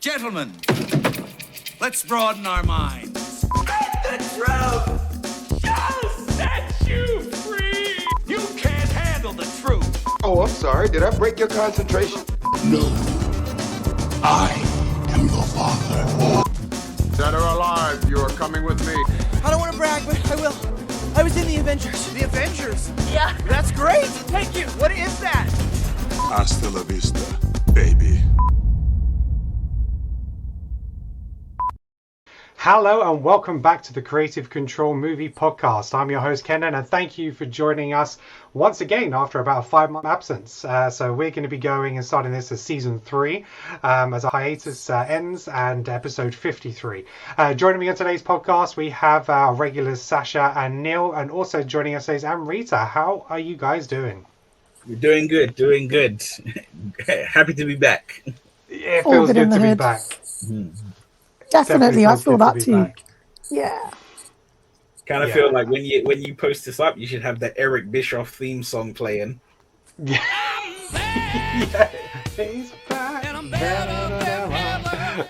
Gentlemen, let's broaden our minds. The truth shall set you free. You can't handle the truth. Oh, I'm sorry. Did I break your concentration? No. I am your father. Dead or alive, you are coming with me. I don't want to brag, but I will. I was in the Avengers. The Avengers? Yeah. That's great. Thank you. What is that? Hasta la vista, baby. Hello and welcome back to the Creative Control Movie Podcast. I'm your host Kenan and thank you for joining us once again after about a 5-month absence. So we're going to be going and starting this as season 3 as a hiatus ends and episode 53. Joining me on today's podcast we have our regulars Sacha and Neil, and also joining us is Amrita. How are you guys doing? We're doing good. Happy to be back. Yeah, it feels good to be back. Definitely, I feel that too. Yeah. Kind of feel like when you post this up, you should have the Eric Bischoff theme song playing. Yeah. Yeah. He's back.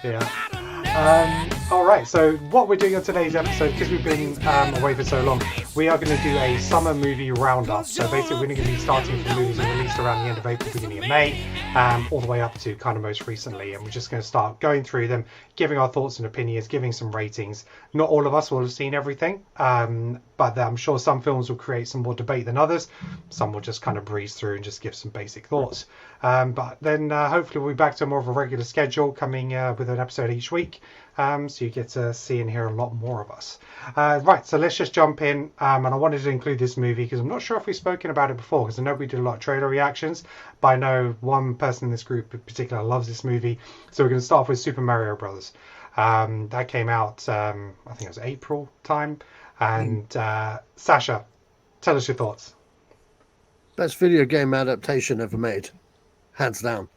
Yeah. All right. So what we're doing on today's episode, because we've been away for so long, we are going to do a summer movie roundup. So basically, we're going to be starting from movies that were released around the end of April, beginning of May, all the way up to kind of most recently. And we're just going to start going through them, giving our thoughts and opinions, giving some ratings. Not all of us will have seen everything, but I'm sure some films will create some more debate than others. Some will just kind of breeze through and just give some basic thoughts. But then hopefully we'll be back to more of a regular schedule, coming with an episode each week. So you get to see and hear a lot more of us. Right, so let's just jump in. And I wanted to include this movie because I'm not sure if we've spoken about it before, because I know we did a lot of trailer reactions, but I know one person in this group in particular loves this movie. So we're going to start off with Super Mario Brothers. That came out, I think it was April time. And Sacha, tell us your thoughts. Best video game adaptation ever made, hands down.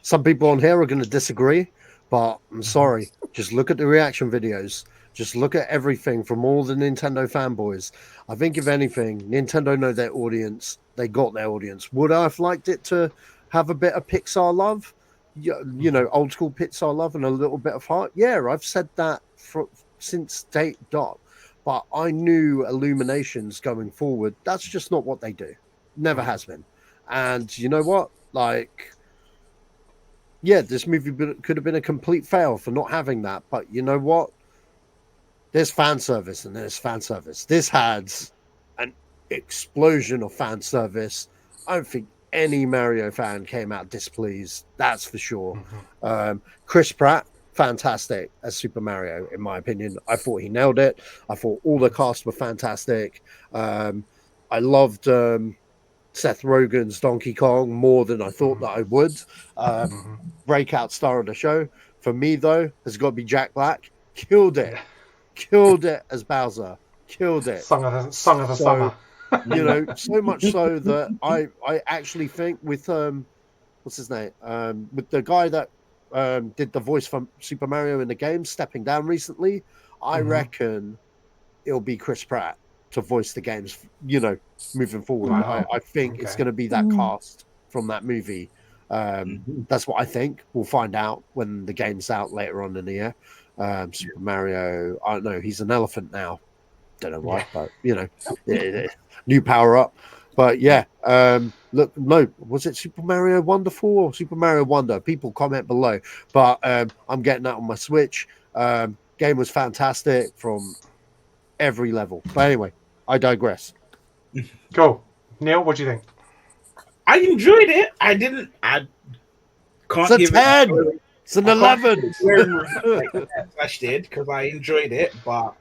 Some people on here are going to disagree, but I'm sorry. Just look at the reaction videos. Just look at everything from all the Nintendo fanboys. I think if anything, Nintendo know their audience. They got their audience. Would I have liked it to have a bit of Pixar love? You know, old school Pixar love and a little bit of heart? Yeah, I've said that since date dot. But I knew Illuminations going forward, that's just not what they do. Never has been. And you know what? Like, yeah, this movie could have been a complete fail for not having that. But you know what? There's fan service and there's fan service. This had an explosion of fan service. I don't think any Mario fan came out displeased. That's for sure. Chris Pratt, fantastic as Super Mario, in my opinion. I thought he nailed it. I thought all the cast were fantastic. I loved Seth Rogen's Donkey Kong more than I thought that I would. Breakout star of the show. For me, though, has got to be Jack Black. Killed it. Killed it as Bowser. Killed it. Song of the summer. You know, so much so that I actually think with what's his name? With the guy that did the voice from Super Mario in the game stepping down recently, I reckon it'll be Chris Pratt to voice the games, you know, moving forward. Wow. I think it's going to be that cast from that movie. That's what I think. We'll find out when the game's out later on in the year. Super Mario, I don't know, he's an elephant now. Don't know why, but you know, new power up. But yeah, look, no, was it Super Mario Wonderful or Super Mario Wonder? People comment below. But I'm getting that on my Switch. Game was fantastic from every level. But anyway, I digress. Cool. Neil, what do you think? I enjoyed it. I can't it's give a 10. it. It's an 11. Sash did, because I enjoyed it, but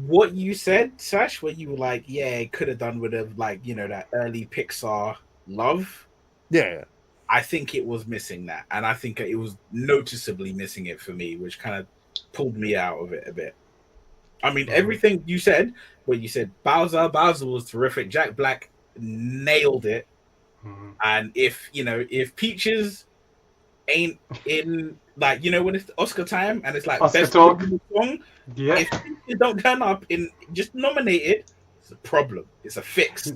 what you said, Sash, where you were like, yeah, it could have done with like, you know, that early Pixar love. Yeah. I think it was missing that. And I think it was noticeably missing it for me, which kind of pulled me out of it a bit. I mean, everything you said, where you said Bowser was terrific. Jack Black nailed it. And if Peaches ain't in, like, you know, when it's Oscar time and it's like Oscar best talk song, if Peaches don't turn up in just nominated, it's a problem. It's a fix.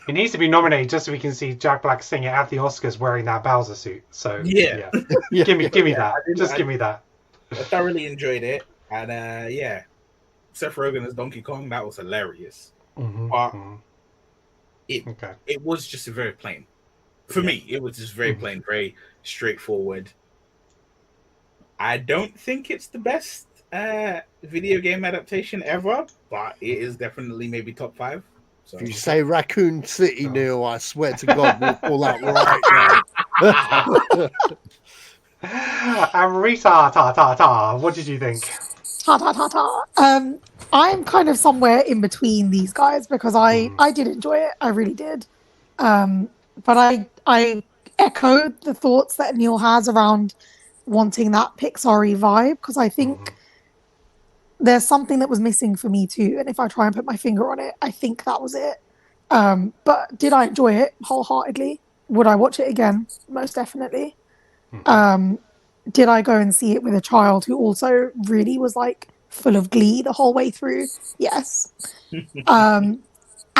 It needs to be nominated just so we can see Jack Black sing it at the Oscars wearing that Bowser suit. So Yeah. give me that. Just give me that. I thoroughly enjoyed it, and Seth Rogen as Donkey Kong, that was hilarious. But it was just a very plain. For me, it was just very plain, very straightforward. I don't think it's the best video game adaptation ever, but it is definitely maybe top 5. So. If you say Raccoon City, Neil, I swear to God, we'll pull out right now. Amrita, what did you think? I'm kind of somewhere in between these guys because I did enjoy it. I really did. But I echoed the thoughts that Neil has around wanting that Pixar-y vibe because I think there's something that was missing for me too. And if I try and put my finger on it, I think that was it. But did I enjoy it wholeheartedly? Would I watch it again? Most definitely. Did I go and see it with a child who also really was like full of glee the whole way through? Yes. And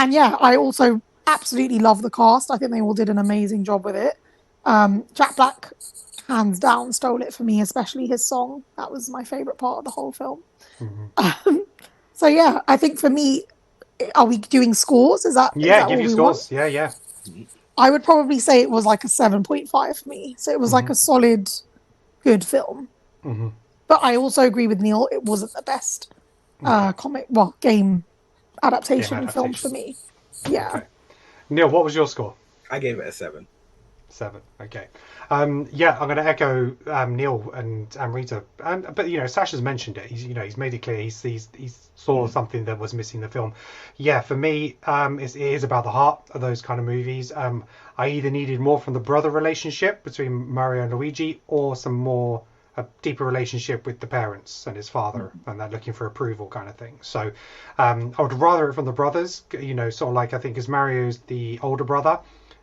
yeah, I also absolutely love the cast. I think they all did an amazing job with it. Jack Black, hands down, stole it for me, especially his song. That was my favorite part of the whole film. So yeah, I think for me, are we doing scores? Is that give you scores? Want? Yeah. I would probably say it was like a 7.5 for me. So it was like a solid, good film. But I also agree with Neil. It wasn't the best game adaptation film for me. Yeah. Okay. Neil, what was your score? I gave it a 7. 7. Okay. I'm going to echo Neil and Amrita. But Sacha's mentioned it. He's made it clear. He saw something that was missing in the film. Yeah, for me, it is about the heart of those kind of movies. I either needed more from the brother relationship between Mario and Luigi, or a deeper relationship with the parents and his father, and that looking for approval kind of thing. So I would rather it from the brothers. Sort of like I think as Mario's the older brother.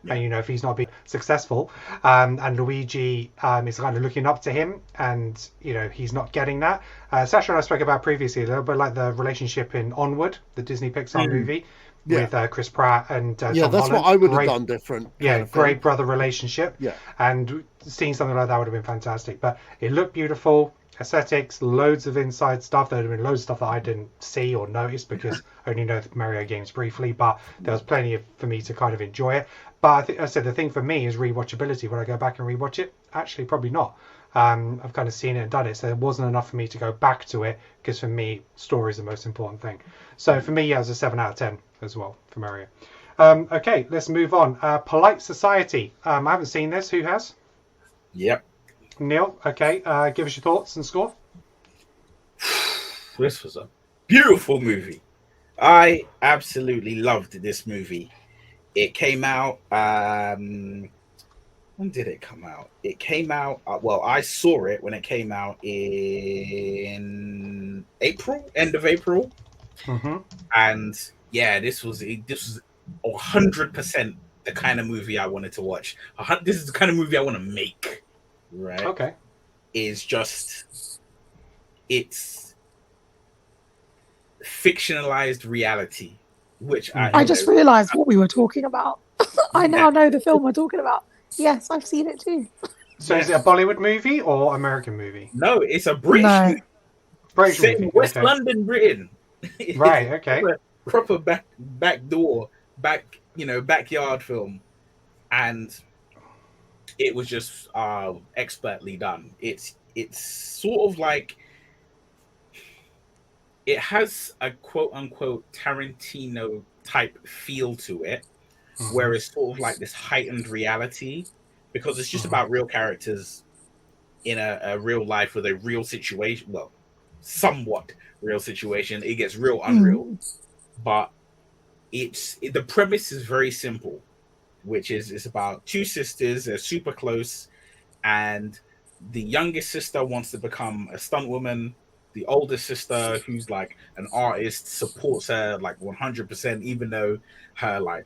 And if he's not being successful, and Luigi is kind of looking up to him, and he's not getting that. Sacha and I spoke about previously a little bit like the relationship in Onward, the Disney Pixar movie with Chris Pratt and Tom that's Holland. what I would have done different. Great brother relationship. And seeing something like that would have been fantastic. But it looked beautiful. Aesthetics, loads of inside stuff. There would have been loads of stuff that I didn't see or notice because I only know the Mario games briefly, but there was plenty for me to kind of enjoy it. But I said the thing for me is rewatchability. Would I go back and rewatch it? Actually, probably not. I've kind of seen it and done it, so it wasn't enough for me to go back to it because for me, story is the most important thing. So for me, it was a 7 out of 10 as well for Mario. Okay, let's move on. Polite Society. I haven't seen this. Who has? Yep. Neil, okay. Give us your thoughts and score. This was a beautiful movie. I absolutely loved this movie. It came out. When did it come out? It came out. I saw it when it came out in April, end of April. And yeah, this was 100% the kind of movie I wanted to watch. This is the kind of movie I want to make. Right. Okay. It's fictionalized reality, which I just realized what we were talking about. I now know the film we're talking about. Yes, I've seen it too. So is it a Bollywood movie or American movie? No, it's a British movie. British movie. In West London, Britain. Right, okay. Proper backyard film. And it was just expertly done. It's sort of like it has a quote unquote Tarantino type feel to it, where it's sort of like this heightened reality because it's just about real characters in a real life with a real situation. Well, somewhat real situation. It gets real unreal, but the premise is very simple, which is it's about two sisters. They're super close, and the youngest sister wants to become a stunt woman. The older sister, who's like an artist, supports her like 100%, even though her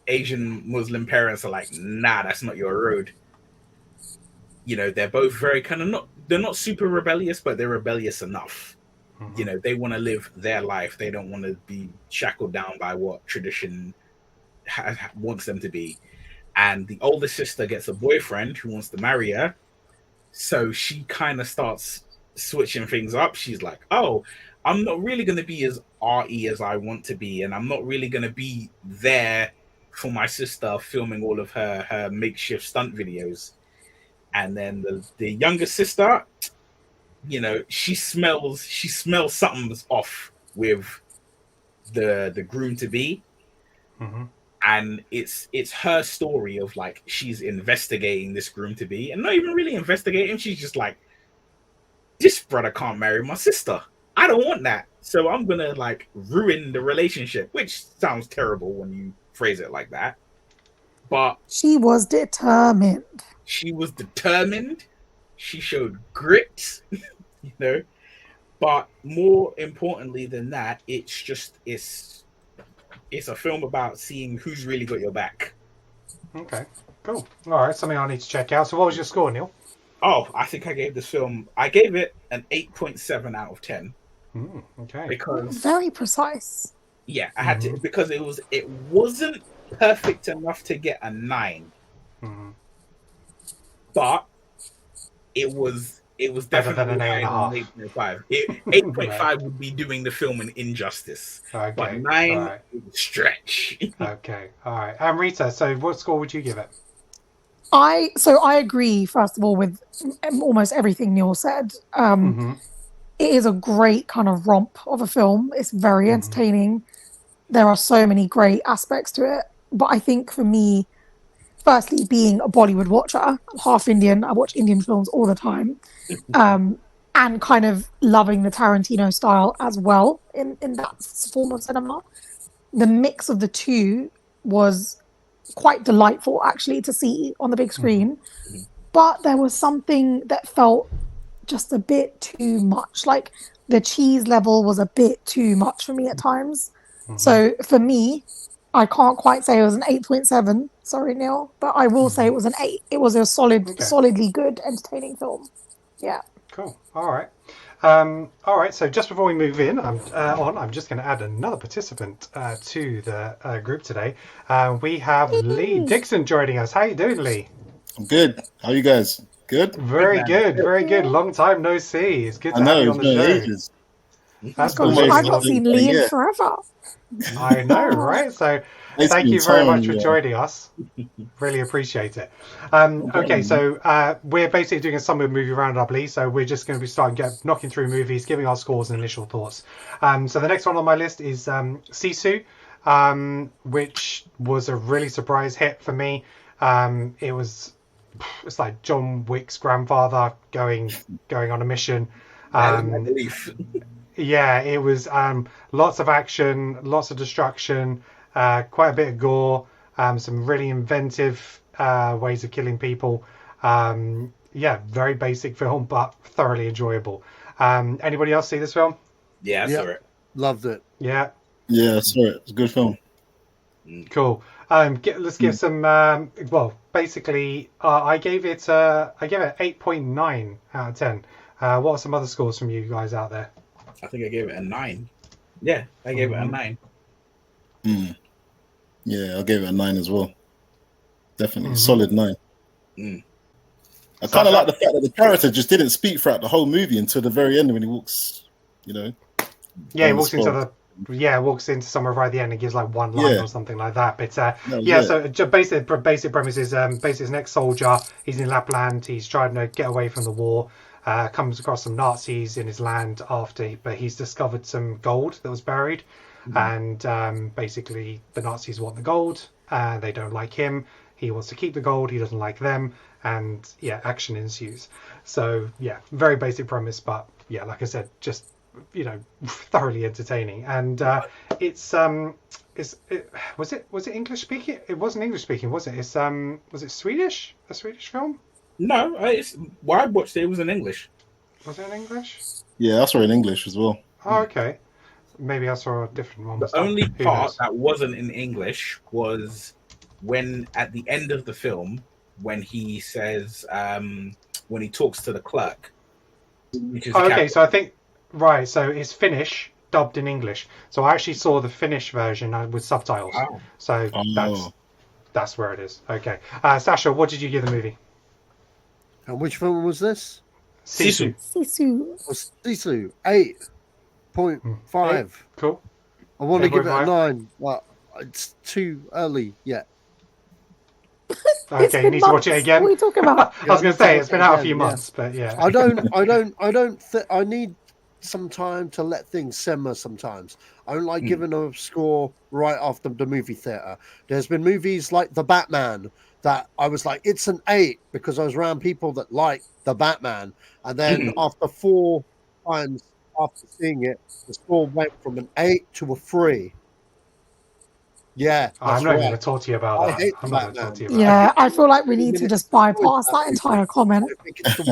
Asian Muslim parents are like, nah, that's not your road. They're both very they're not super rebellious, but they're rebellious enough. They want to live their life. They don't want to be shackled down by what tradition wants them to be. And the older sister gets a boyfriend who wants to marry her. So she kind of starts switching things up. She's like, oh, I'm not really going to be as arty as I want to be. And I'm not really going to be there for my sister filming all of her makeshift stunt videos. And then the younger sister, you know, she smells something's off with the groom to be. Mm-hmm. And it's her story of like she's investigating this groom to be, and not even really investigating. She's just like, this brother can't marry my sister. I don't want that. So I'm gonna like ruin the relationship, which sounds terrible when you phrase it like that. But she was determined. She was determined. She showed grit, you know. But more importantly than that, it's a film about seeing who's really got your back. Okay, cool. All right, something I need to check out. So what was your score, Neil? Oh, I think I gave it an 8.7 out of 10. Okay. Because very precise. Yeah, I had to, because it wasn't perfect enough to get a 9. But it was definitely an 8.5. 8.5 would be doing the film an injustice. Okay. But 9 is a stretch. Okay. All right. Amrita, so what score would you give it? I agree, first of all, with almost everything Neil said. It is a great kind of romp of a film. It's very entertaining. There are so many great aspects to it. But I think for me, firstly, being a Bollywood watcher, I'm half Indian. I watch Indian films all the time. And kind of loving the Tarantino style as well in that form of cinema. The mix of the two was quite delightful, actually, to see on the big screen. But there was something that felt just a bit too much. Like, the cheese level was a bit too much for me at times. So for me, I can't quite say it was an 8.7. Sorry, Neil. But I will say it was an 8. It was a solidly good, entertaining film. Yeah. Cool. All right. All right. So just before we move in, I'm just going to add another participant to the group today. We have Lee Dixon joining us. How you doing, Lee? I'm good. How are you guys? Good? Very good. Very good. Long time no see. It's good to have you on the show. Ages. That's Gosh, I've not seen Lee in forever. I know, right? So thank you very much for joining us. Really appreciate it. Okay, so we're basically doing a summer movie roundup, Lee. So we're just going to be knocking through movies, giving our scores and initial thoughts. So the next one on my list is SISU, which was a really surprise hit for me. It's like John Wick's grandfather going on a mission. Yeah, it was lots of action, lots of destruction, quite a bit of gore, some really inventive ways of killing people. Very basic film, but thoroughly enjoyable. Anybody else see this film? Yeah, I saw it. Loved it. Yeah. Yeah, I saw it. It's a good film. Cool. Let's give some. Basically, I gave it 8.9 out of 10. What are some other scores from you guys out there? I think I gave it a 9. Yeah, I gave it a 9. Yeah, I gave it a 9 as well. Definitely solid 9. I kind of like the fact that the character just didn't speak throughout the whole movie until the very end when he walks, you know. Yeah, he walks into somewhere right at the end and gives like one line or something like that. But so basic premise is basically an ex-soldier. He's in Lapland. He's trying to get away from the war. Comes across some Nazis in his land but he's discovered some gold that was buried. And basically the Nazis want the gold. They don't like him. He wants to keep the gold. He doesn't like them. And action ensues. So very basic premise, but like I said, just thoroughly entertaining. And was it English speaking? It wasn't English speaking, was it? Was it Swedish? A Swedish film? No, I watched it. It was in English. Was it in English? Yeah, I saw it in English as well. Oh, okay. Maybe I saw a different one. The only part that wasn't in English was when at the end of the film, when he says, when he talks to the clerk. So I think, right, so it's Finnish, dubbed in English. So I actually saw the Finnish version with subtitles. Wow. So that's where it is. Okay. Sacha, what did you give the movie? And which film was this? Sisu. Sisu. 8.5. Cool. I want to give it a 9, but it's too early yet. Okay, you need to watch it again. What are you talking about? I was going to say it's been out a few months, but yeah. I need some time to let things simmer sometimes. I don't like giving a score right after the movie theater. There's been movies like The Batman that I was like, it's an 8 because I was around people that like The Batman. And then after 4 times after seeing it, the score went from an 8 to a 3. Yeah, I'm not even going to talk to you about that. I'm not going to talk to you about Yeah, I feel like we need to just bypass that entire comment. I think it's the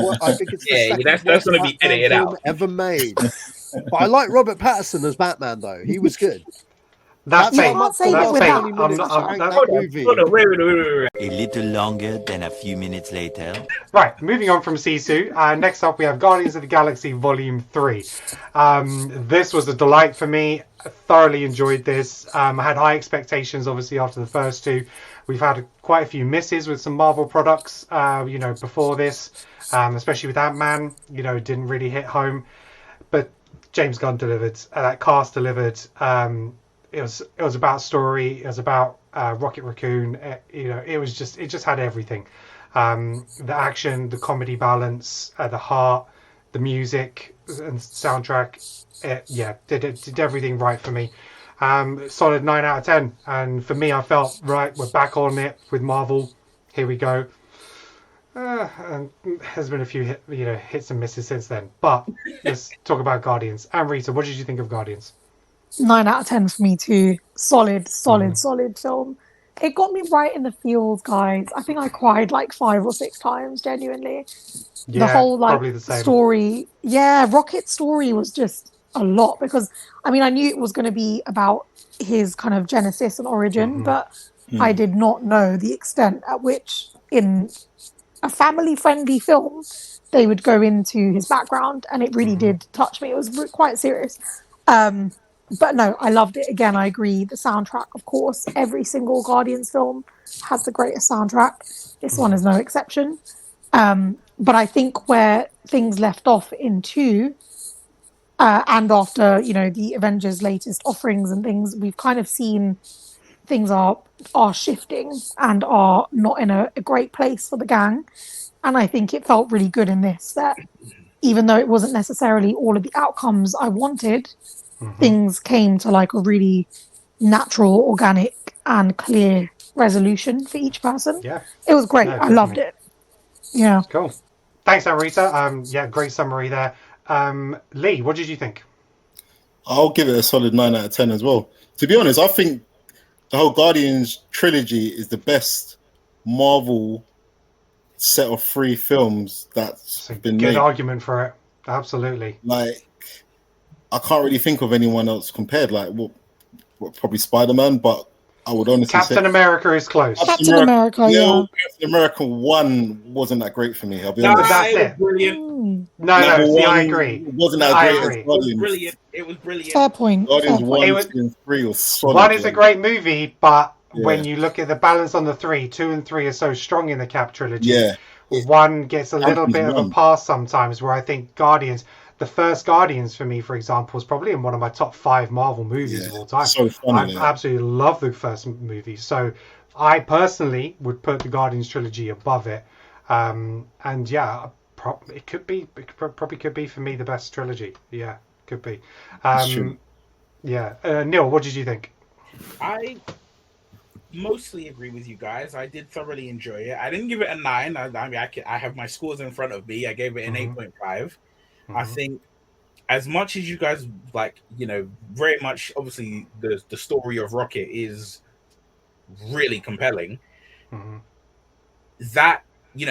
that's going to be edited out. Ever made. But I like Robert Pattinson as Batman, though. He was good. That's You fake. can't say That's it without. fake. Wait. A little longer than a few minutes later. Right, moving on from Sisu. Next up, we have Guardians of the Galaxy Volume 3. This was a delight for me. I thoroughly enjoyed this. I had high expectations, obviously, after the first two. We've had quite a few misses with some Marvel products, before this, especially with Ant-Man. Didn't really hit home. But James Gunn delivered. That cast delivered. It was about story. It was about Rocket Raccoon. It just had everything. The action, the comedy balance, the heart, the music and soundtrack. Did everything right for me. Solid 9 out of 10. And for me, I felt right. We're back on it with Marvel. Here we go. And there's been a few hits and misses since then. But let's talk about Guardians. Amrita, what did you think of Guardians? 9 out of 10 for me too. Solid film. It got me right in the feels, guys. I think I cried like 5 or 6 times, genuinely. Yeah, the whole probably the same. story. Yeah, Rocket's story was just a lot because I knew it was going to be about his kind of genesis and origin, but I did not know the extent at which in a family-friendly film they would go into his background, and it really did touch me. It was quite serious. But no, I loved it. Again, I agree. The soundtrack, of course, every single Guardians film has the greatest soundtrack. This one is no exception. But I think where things left off in 2, and after, the Avengers' latest offerings and things, we've kind of seen things are shifting and are not in a great place for the gang. And I think it felt really good in this, that even though it wasn't necessarily all of the outcomes I wanted, things came to like a really natural, organic, and clear resolution for each person. Yeah, it was great. I loved it. Yeah, cool. Thanks, Amrita. Great summary there. Lee, what did you think? I'll give it a solid 9 out of 10 as well. To be honest, I think the whole Guardians trilogy is the best Marvel set of 3 films that's been made. Good argument for it. Absolutely. Like, I can't really think of anyone else compared. Like, probably Spider-Man, but I would honestly say Captain America is close. Captain America, yeah. Captain America 1 wasn't that great for me. I'll be No, honest. that's it. Brilliant. No, see, I agree. Wasn't that great as Guardians. Brilliant. It was brilliant. Fair point. Guardians Fair 1, point. 2, and 3 was solid. 1 is a great movie, but Yeah. when you look at the balance on the 3, 2 and 3 are so strong in the Cap trilogy. Yeah. 1 gets a little bit of a one. pass sometimes, where I think Guardians, the first Guardians for me, for example, is probably in one of my top 5 Marvel movies of all time. So funny, I absolutely love the first movie. So I personally would put the Guardians trilogy above it. And yeah, it probably could be for me the best trilogy. Yeah, could be. Yeah. Neil, what did you think? I mostly agree with you guys. I did thoroughly enjoy it. I didn't give it a 9. I have my scores in front of me. I gave it an 8.5. I think as much as you guys very much, obviously the story of Rocket is really compelling. That, you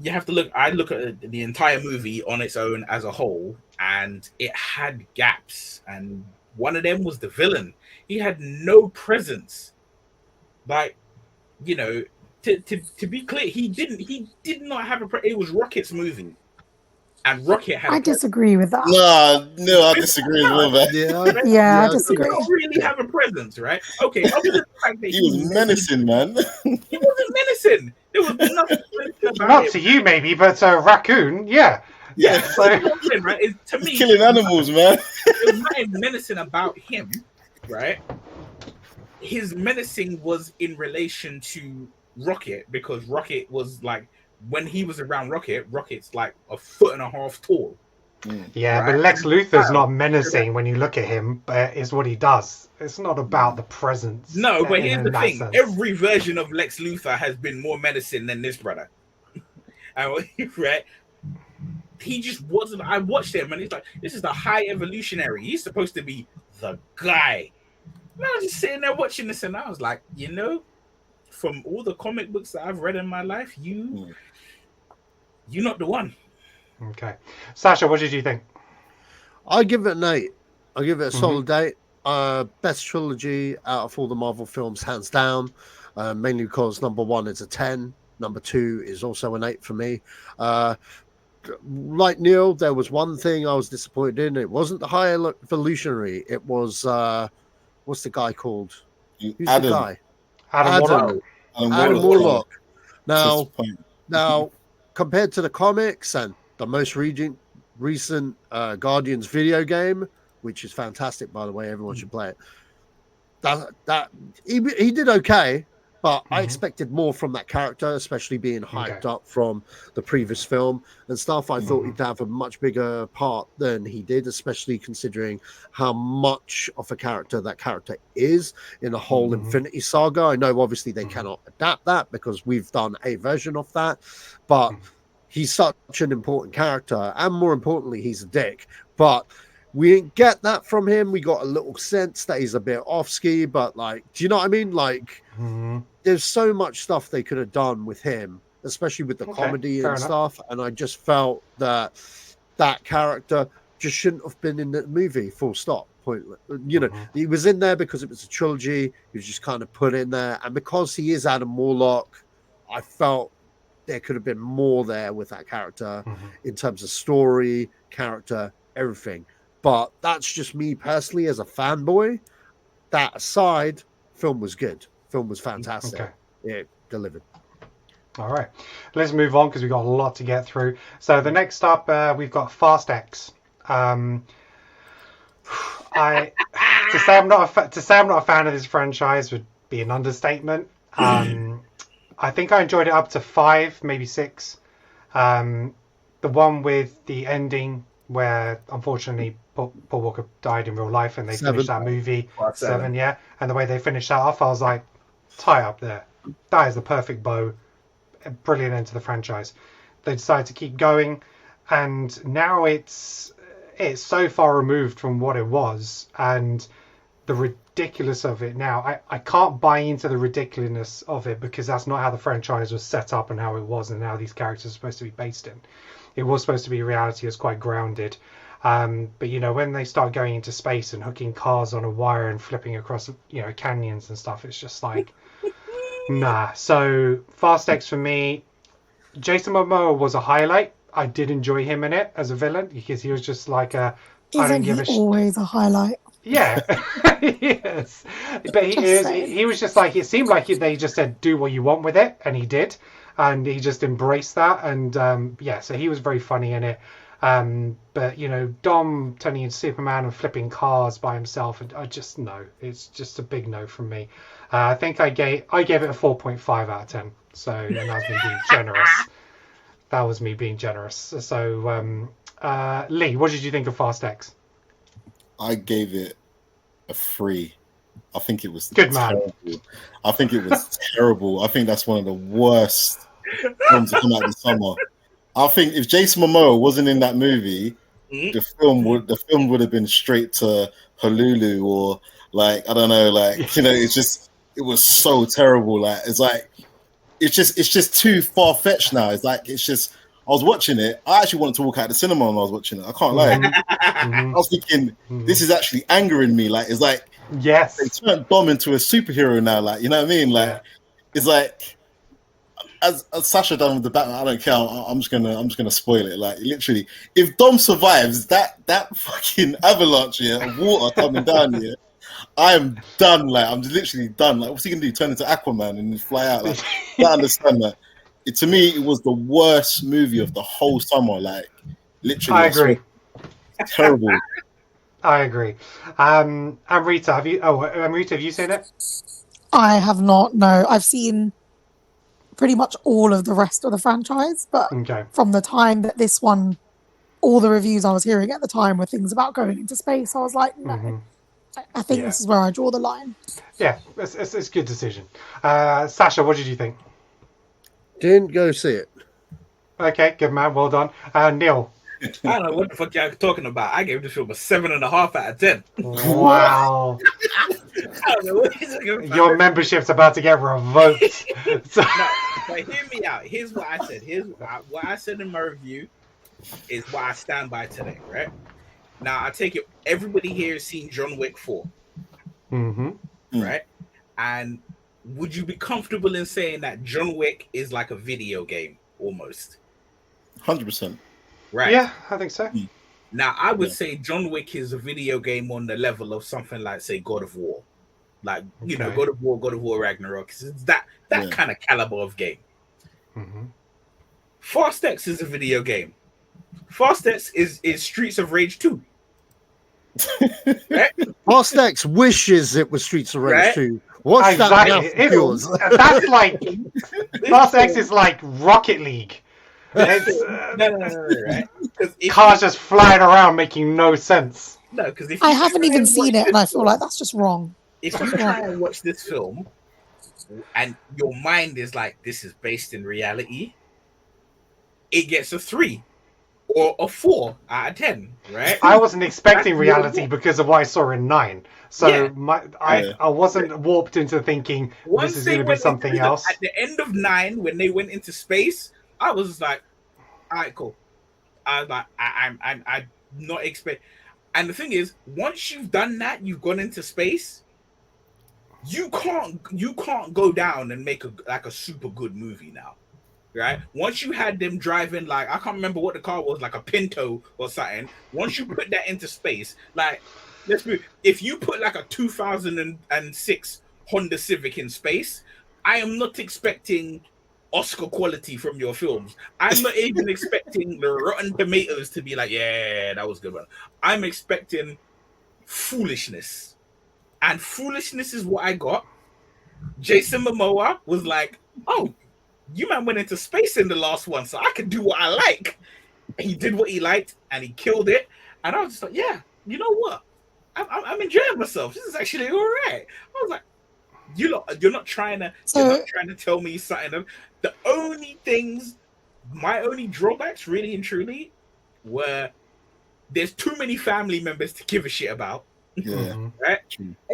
have to look, I look at the entire movie on its own as a whole, and it had gaps, and one of them was the villain. He had no presence. Like, to be clear, he did not have it was Rocket's movie. and Rocket had. I disagree with that. No, I disagree as well, man. Yeah, I disagree. He didn't really have a presence, right? Okay, other than the fact that He was menacing, man. He wasn't menacing. There was nothing about Not him. to you, maybe, but Raccoon, yeah. Yeah, So right? To me, He's killing animals, man. There was nothing menacing about him, right? His menacing was in relation to Rocket, because Rocket was like, when he was around Rocket, Rocket's like 1.5 feet tall. yeah, right? but Lex Luthor's not menacing when you look at him, but it's what he does. It's not about the presence. No, but here's the that thing: sense. every version of Lex Luthor has been more menacing than this brother. And, right? He just wasn't. I watched him, and he's like, "This is the high evolutionary. He's supposed to be the guy." And I was just sitting there watching this, and I was like, you know, from all the comic books that I've read in my life, you're not the one. Okay, Sacha, what did you think? I give it an 8. I give it a solid 8. Best trilogy out of all the Marvel films, hands down. Mainly because number 1 is a 10, number 2 is also an 8 for me. Like Neil, there was one thing I was disappointed in. It wasn't the high evolutionary. It was what's the guy called? Who's Adam. the guy? Adam Warlock. Now, compared to the comics and the most recent Guardians video game, which is fantastic, by the way, everyone should play it. That he did okay, but I expected more from that character, especially being hyped up from the previous film and stuff. I thought he'd have a much bigger part than he did, especially considering how much of a character that character is in the whole Infinity Saga. I know obviously they cannot adapt that because we've done a version of that, but he's such an important character, and more importantly, he's a dick. But we didn't get that from him. We got a little sense that he's a bit off-ski, but like, do you know what I mean? Like, there's so much stuff they could have done with him, especially with the comedy and stuff. And I just felt that that character just shouldn't have been in the movie, full stop. Pointless. You know, he was in there because it was a trilogy. He was just kind of put in there. And because he is Adam Warlock, I felt there could have been more there with that character in terms of story, character, everything. But that's just me personally as a fanboy. That aside, film was good. Film was fantastic. Okay. It delivered. All right, let's move on because we've got a lot to get through. So the next up, we've got Fast X. To say I'm not a fan of this franchise would be an understatement. I think I enjoyed it up to 5, maybe 6. The one with the ending where unfortunately Paul Walker died in real life and they finished that movie. 7, yeah. And the way they finished that off, I was like, tie up there. That is the perfect bow. A brilliant end to the franchise. They decided to keep going, and now it's so far removed from what it was, and the ridiculous of it now. I can't buy into the ridiculousness of it because that's not how the franchise was set up and how it was and how these characters are supposed to be based in. It was supposed to be reality. It was quite grounded. But, you know, when they start going into space and hooking cars on a wire and flipping across, you know, canyons and stuff, it's just like, nah. So Fast X for me, Jason Momoa was a highlight. I did enjoy him in it as a villain because he was just like Isn't he always a highlight? Yeah, yes. But he was just like, it seemed like they just said, do what you want with it. And he did. And he just embraced that. And yeah, so he was very funny in it. But, you know, Dom turning into Superman and flipping cars by himself, I just, no. It's just a big no from me. I think I gave it a 4.5 out of 10. So, and that was me being generous. That was me being generous. So, Lee, what did you think of Fast X? I gave it a 3. I think it was good, terrible. Man. I think it was terrible. I think that's one of the worst films to come out this summer. I think if Jason Momoa wasn't in that movie, the film would have been straight to Honolulu or like, I don't know, like, you know, it was so terrible. Like, it's just too far fetched now. It's like, it's just, I was watching it. I actually wanted to walk out of the cinema when I was watching it. I can't lie. I was thinking, this is actually angering me. Like, it's like, yes, they turned Dom into a superhero now. Like, you know what I mean? Like, it's like, as Sacha done with the Batman, I don't care. I'm just gonna spoil it. Like literally, if Dom survives that fucking avalanche of water coming down here, I am done. Like I'm literally done. Like what's he gonna do? Turn into Aquaman and fly out? Like I don't understand that. To me, it was the worst movie of the whole summer. Like literally, I agree. Terrible. I agree. Amrita, have you seen it? I have not. No, I've seen pretty much all of the rest of the franchise, but from the time that this one, all the reviews I was hearing at the time were things about going into space. I was like, no, I think this is where I draw the line. Yeah, it's a good decision. Sacha, what did you think? Didn't go see it. Okay, good man, well done. Neil. I don't know what the fuck y'all talking about. I gave this film a 7.5 out of 10. Wow. I don't know what he's talking about. Your membership's about to get revoked. So... No, but hear me out. Here's what I said. What I said in my review is what I stand by today, right? Now, I take it everybody here has seen John Wick 4. Right? And would you be comfortable in saying that John Wick is like a video game almost? 100%. Right. Yeah, I think so. Now, I would say John Wick is a video game on the level of something like, say, God of War. Like, you know, God of War Ragnarok. It's that kind of caliber of game. Fast X is a video game. Fast X is Streets of Rage 2. Right? Fast X wishes it was Streets of Rage Right? 2. What's Exactly. that yours? That's like Fast X is like Rocket League. No, right? Cars just flying around making no sense. No, because if I haven't even seen it, and I feel like that's just wrong. If you try and watch this film, and your mind is like, this is based in reality, it gets a 3 or a 4 out of 10, right? I wasn't expecting reality because of what I saw in 9. So I wasn't warped into thinking this is going to be something else. At the end of 9, when they went into space, I was like, all right, cool. I was like, I'm not expect. And the thing is, once you've done that, you've gone into space. You can't go down and make a super good movie now, right? Once you had them driving like, I can't remember what the car was, like a Pinto or something. Once you put that into space, like if you put like a 2006 Honda Civic in space, I am not expecting Oscar quality from your films. I'm not even expecting the Rotten Tomatoes to be like, yeah, that was good one. I'm expecting foolishness. And foolishness is what I got. Jason Momoa was like, oh, you man went into space in the last one, so I can do what I like. He did what he liked, and he killed it. And I was just like, yeah, you know what? I'm enjoying myself. This is actually all right. I was like, you're not trying to tell me something. The only things, my only drawbacks, really and truly, were there's too many family members to give a shit about. Yeah. Right.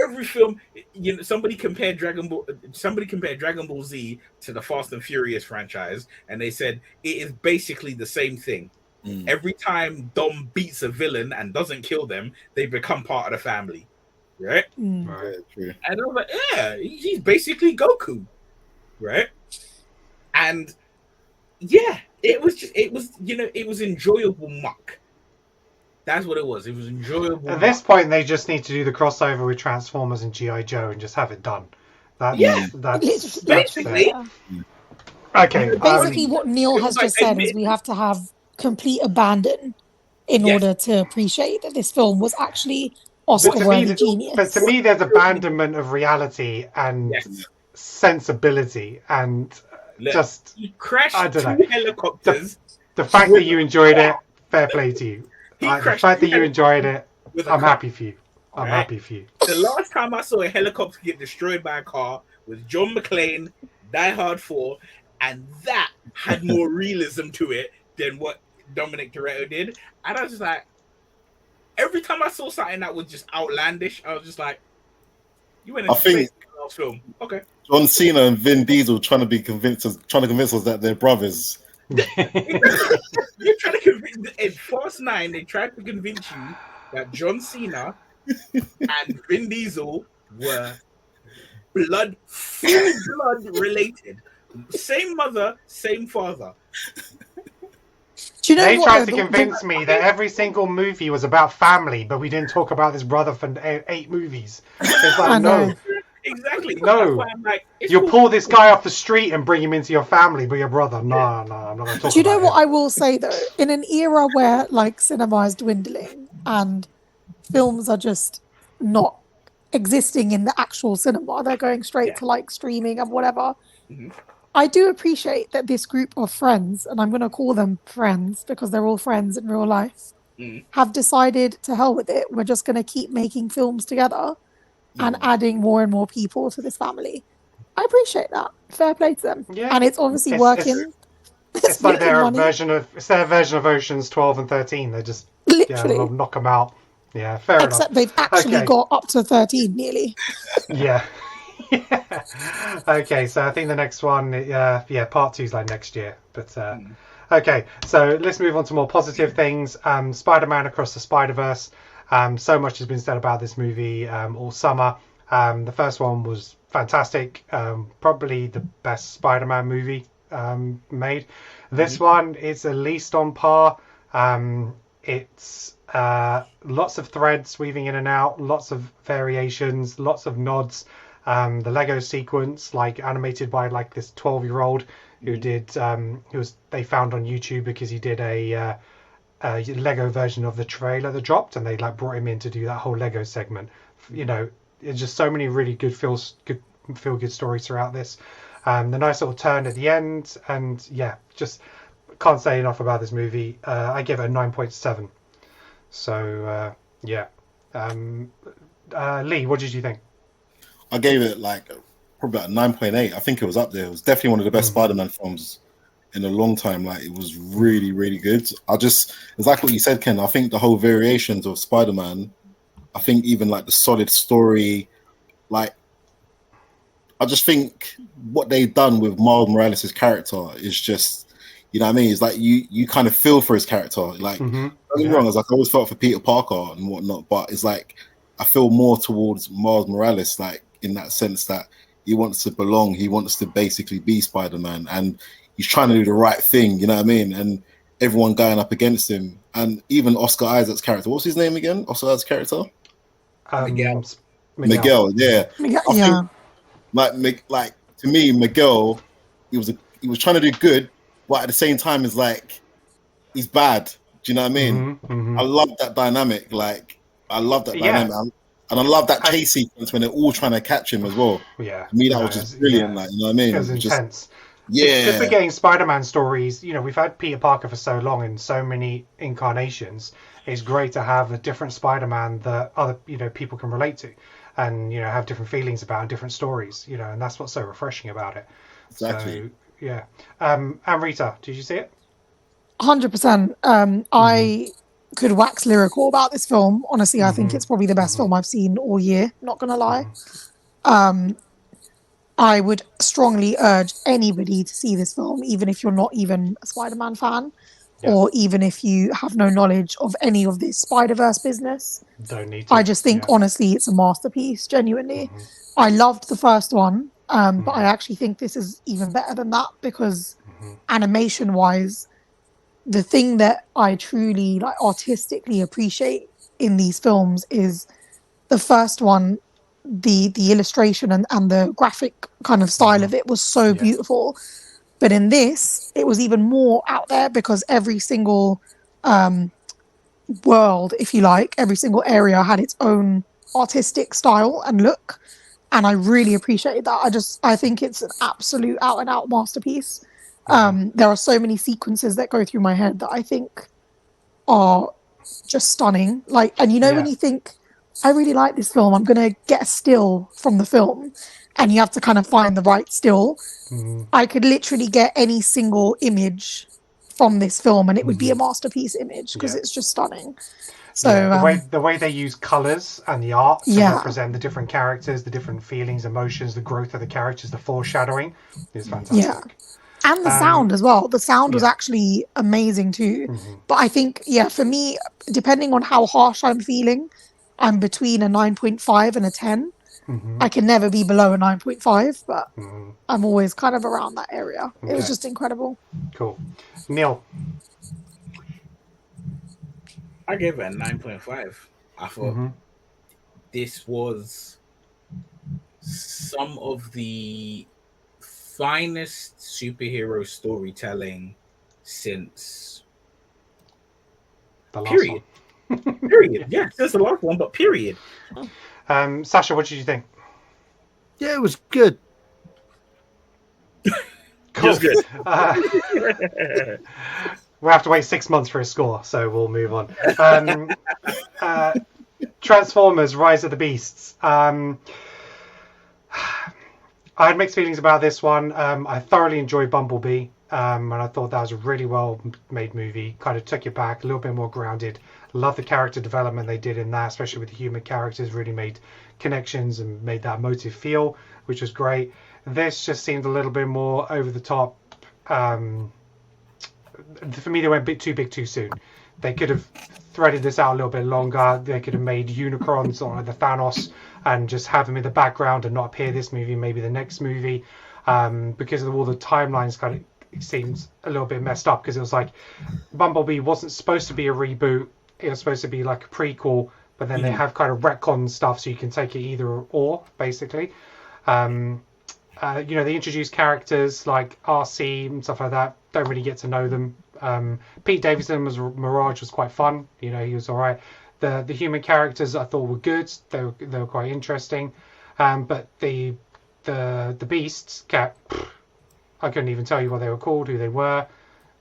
Every film, you know, somebody compared Dragon Ball Z to the Fast and Furious franchise, and they said it is basically the same thing. Every time Dom beats a villain and doesn't kill them, they become part of the family. Right? Right, true. And I was like, yeah, he's basically Goku. Right? And yeah, it was enjoyable muck. That's what it was. It was enjoyable. At this point, they just need to do the crossover with Transformers and G.I. Joe and just have it done. That's Basically. fair. Okay. Basically, what Neil has just said is we have to have complete abandon in order to appreciate that this film was actually Oscar-worthy genius. But to me, there's abandonment of reality and sensibility, and just you crashed I don't two know. helicopters. The fact that you enjoyed it, fair play to you. The fact that you enjoyed it, I'm happy for you. I'm happy for you. The last time I saw a helicopter get destroyed by a car was John McClane, Die Hard 4, and that had more realism to it than what Dominic Toretto did. And I was just like, every time I saw something that was just outlandish, I was just like, you went into space in the last film. Okay. John Cena and Vin Diesel trying to convince us that they're brothers. You're trying to convince in Fast 9, they tried to convince you that John Cena and Vin Diesel were blood related. Same mother, same father. Do you know They what, tried though? to convince me that every single movie was about family, but we didn't talk about this brother for 8 movies. It's I like, know. no. Exactly. No. That's why I'm like, it's You'll cool. pull this guy off the street and bring him into your family, but your brother, no, I'm not going to talk Do you know about what him. I will say though? In an era where like cinema is dwindling and films are just not existing in the actual cinema, they're going straight to like streaming and whatever. I do appreciate that this group of friends, and I'm going to call them friends because they're all friends in real life, have decided to hell with it. We're just going to keep making films together and adding more and more people to this family. I appreciate that. Fair play to them. Yeah. And it's obviously working. It's like their money. version of Oceans 12 and 13. They just Literally. knock them out. Yeah, fair Except enough. they've actually Okay. got up to 13 nearly. Yeah. Okay, so I think the next one, part 2 is like next year. But okay, so let's move on to more positive things. Spider-Man Across the Spider-Verse. So much has been said about this movie all summer. The first one was fantastic. Probably the best Spider-Man movie made. This one is at least on par. It's lots of threads weaving in and out, lots of variations, lots of nods. The Lego sequence, like animated by like this 12-year-old who did, they found on YouTube because he did a Lego version of the trailer that dropped, and they like brought him in to do that whole Lego segment. You know, it's just so many really good feel good stories throughout this. The nice little turn at the end, and yeah, just can't say enough about this movie. I give it a 9.7. So yeah, Lee, what did you think? I gave it like probably about 9.8. I think it was up there. It was definitely one of the best Spider-Man films in a long time. Like, it was really, really good. It's like what you said, Ken. I think the whole variations of Spider-Man, I think even like the solid story, like, I just think what they've done with Miles Morales' character is just, you know what I mean? It's like you kind of feel for his character. Like, don't get me wrong, it's like I always felt for Peter Parker and whatnot, but it's like I feel more towards Miles Morales, like in that sense that he wants to belong. He wants to basically be Spider-Man, and he's trying to do the right thing, you know what I mean? And everyone going up against him. And even Oscar Isaac's character, what's his name again? Oscar Isaac's character? Miguel, yeah. I think, like to me, Miguel, he was trying to do good, but at the same time, it's like he's bad. Do you know what I mean? I love that dynamic. Like, I love that dynamic, and I love that chase sequence when they're all trying to catch him as well. Yeah, to me that was just brilliant. Like, you know what I mean? It was intense. It's good for getting Spider-Man stories. You know, we've had Peter Parker for so long in so many incarnations. It's great to have a different Spider-Man that other people can relate to, and have different feelings about and different stories. And that's what's so refreshing about it. Exactly. So, yeah. Amrita, did you see it? 100%. I could wax lyrical about this film. Honestly, I think it's probably the best film I've seen all year. Not gonna lie. I would strongly urge anybody to see this film, even if you're not even a Spider-Man fan, or even if you have no knowledge of any of this Spider-Verse business. Don't need to. I just think, honestly, it's a masterpiece, genuinely. I loved the first one, but I actually think this is even better than that, because animation-wise, the thing that I truly artistically appreciate in these films is the first one, the illustration and the graphic kind of style of it was so beautiful. But in this, it was even more out there, because every single world, if you like, every single area had its own artistic style and look. And I really appreciated that. I think it's an absolute out and out masterpiece. There are so many sequences that go through my head that I think are just stunning. When you think, I really like this film, I'm going to get a still from the film, and you have to kind of find the right still. I could literally get any single image from this film and it would be a masterpiece image, because it's just stunning. So the way they use colors and the art to represent the different characters, the different feelings, emotions, the growth of the characters, the foreshadowing is fantastic. Yeah. And the sound as well. The sound was actually amazing too. But I think, for me, depending on how harsh I'm feeling, I'm between a 9.5 and a 10. I can never be below a 9.5, but I'm always kind of around that area. It was just incredible. Cool. Neil. I gave it a 9.5. I thought this was some of the finest superhero storytelling since the last period. Period. Yeah, that's the last one, but period. Sacha, what did you think? Yeah, it was good. Cool. Good. We'll have to wait 6 months for a score, so we'll move on. Transformers: Rise of the Beasts. I had mixed feelings about this one. I thoroughly enjoyed Bumblebee, and I thought that was a really well made movie. Kind of took you back, a little bit more grounded. Love the character development they did in that, especially with the human characters. Really made connections and made that motive feel, which was great. This just seemed a little bit more over the top. For me, they went a bit too big too soon. They could have threaded this out a little bit longer. They could have made Unicrons or the Thanos and just have them in the background and not appear this movie, maybe the next movie. Because of all the timelines kind of it seems a little bit messed up, because it was like Bumblebee wasn't supposed to be a reboot. It was supposed to be like a prequel, but then they have kind of retcon stuff, so you can take it either or, basically. They introduce characters like RC and stuff like that. Don't really get to know them. Pete Davidson as Mirage was quite fun. He was all right. The human characters I thought were good. They were quite interesting. But the beasts, I couldn't even tell you what they were called, who they were.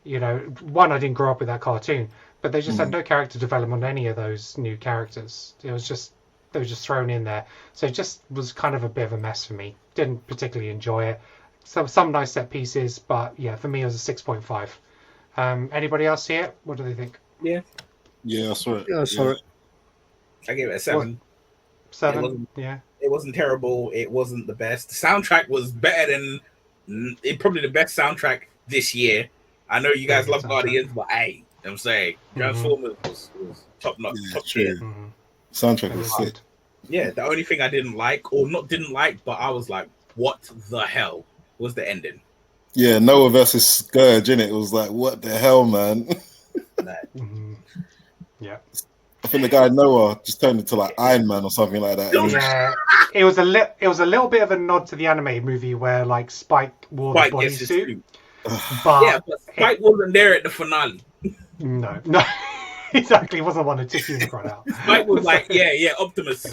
One, I didn't grow up with that cartoon, but they just had no character development on any of those new characters. It was just they were just thrown in there, so it just was kind of a bit of a mess for me. Didn't particularly enjoy it. Some nice set pieces, but yeah, for me it was a 6.5. Anybody else see it? What do they think? Yeah, I saw it. Yeah, I saw it. I gave it a 7. 7. Yeah. It wasn't terrible. It wasn't the best. The soundtrack was better than probably the best soundtrack this year. I know you guys love Guardians, but hey, I'm saying Transformers was top notch, top tier. Soundtrack was sick. Yeah, the only thing I didn't like, but I was like, what the hell, was the ending. Yeah, Noah versus Scourge, innit? It was like, what the hell, man? Yeah. I think the guy Noah just turned into like Iron Man or something like that. Yeah, it was a little bit of a nod to the animated movie where like Spike wore the bodysuit. But Spike wasn't there at the finale. No, exactly. He wasn't one to tick Unicron out. Spike was like, yeah, Optimus.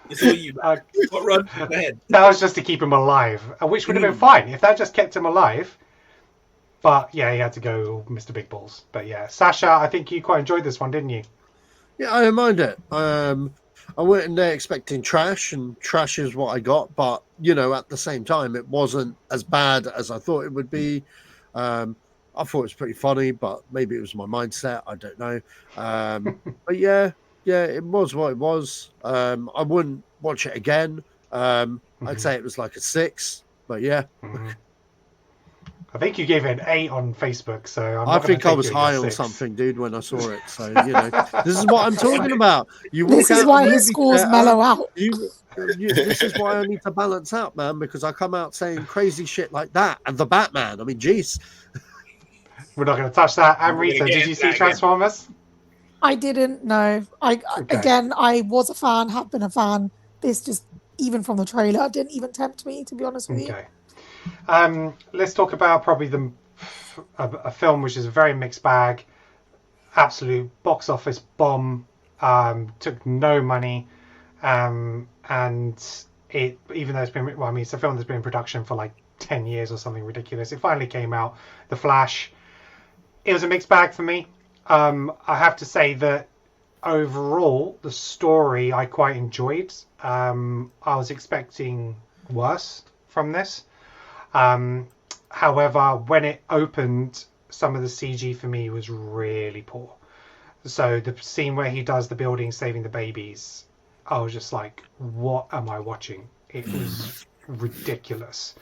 It's all you, man. Run, go ahead. That was just to keep him alive, which would have been fine if that just kept him alive. But yeah, he had to go Mr. Big Balls. But yeah, Sacha, I think you quite enjoyed this one, didn't you? Yeah, I don't mind it. I went in there expecting trash, and trash is what I got. But, at the same time, it wasn't as bad as I thought it would be. I thought it was pretty funny, but maybe it was my mindset. I don't know. But yeah, it was what it was. I wouldn't watch it again. I'd say it was like a 6, but yeah. I think you gave it an 8 on Facebook, so I think I was high on something, dude, when I saw it. So this is what I'm talking about. This is why his scores mellow out. This is why I need to balance out, man, because I come out saying crazy shit like that and the Batman. I mean, jeez. We're not going to touch that. Amrita, did you see Transformers? I didn't know. Again, I was a fan, have been a fan. This just, even from the trailer, didn't even tempt me, to be honest with you. Let's talk about probably a film which is a very mixed bag. Absolute box office bomb. Took no money. And it, even though it's been, it's a film that's been in production for like 10 years or something ridiculous. It finally came out. The Flash. It was a mixed bag for me. I have to say that overall, the story I quite enjoyed. I was expecting worse from this. However, when it opened, some of the CG for me was really poor. So the scene where he does the building saving the babies, I was just like, what am I watching? It was ridiculous.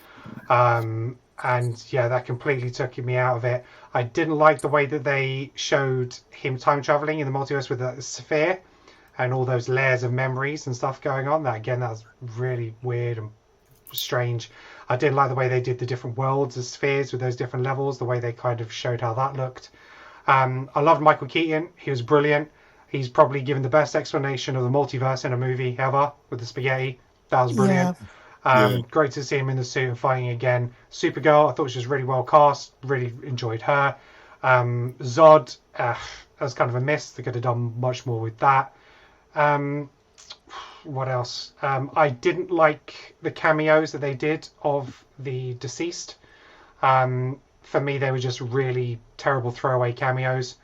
And yeah, that completely took me out of it. I didn't like the way that they showed him time traveling in the multiverse with the sphere. and all those layers of memories and stuff going on. That was really weird and strange. I didn't like the way they did the different worlds as spheres with those different levels, the way they kind of showed how that looked. I loved Michael Keaton. He was brilliant. He's probably given the best explanation of the multiverse in a movie ever with the spaghetti. That was brilliant. Great to see him in the suit and fighting again. Supergirl, I thought she was really well cast. Really enjoyed her. Zod, that was kind of a miss. They could have done much more with that. What else? I didn't like the cameos that they did of the deceased. For me, they were just really terrible throwaway cameos.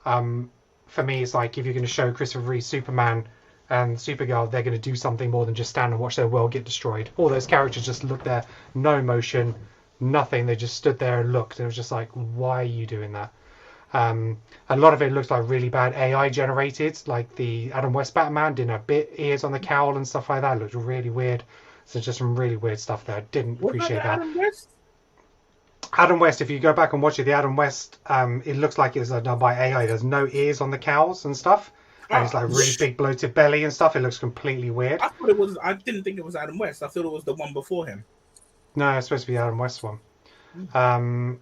For me, it's like if you're going to show Christopher Reeve Superman and Supergirl, they're going to do something more than just stand and watch their world get destroyed. All those characters just looked there, no emotion, nothing. They just stood there and looked. And it was just like, why are you doing that? A lot of it looks like really bad AI generated, like the Adam West Batman didn't have bit ears on the cowl and stuff like that. It looked really weird. So just some really weird stuff there. Didn't appreciate that. Adam West, if you go back and watch it, the Adam West, it looks like it's done by AI. There's no ears on the cowls and stuff. And it's like really big bloated belly and stuff. It looks completely weird. I didn't think it was Adam West. I thought it was the one before him. No, it's supposed to be the Adam West one. And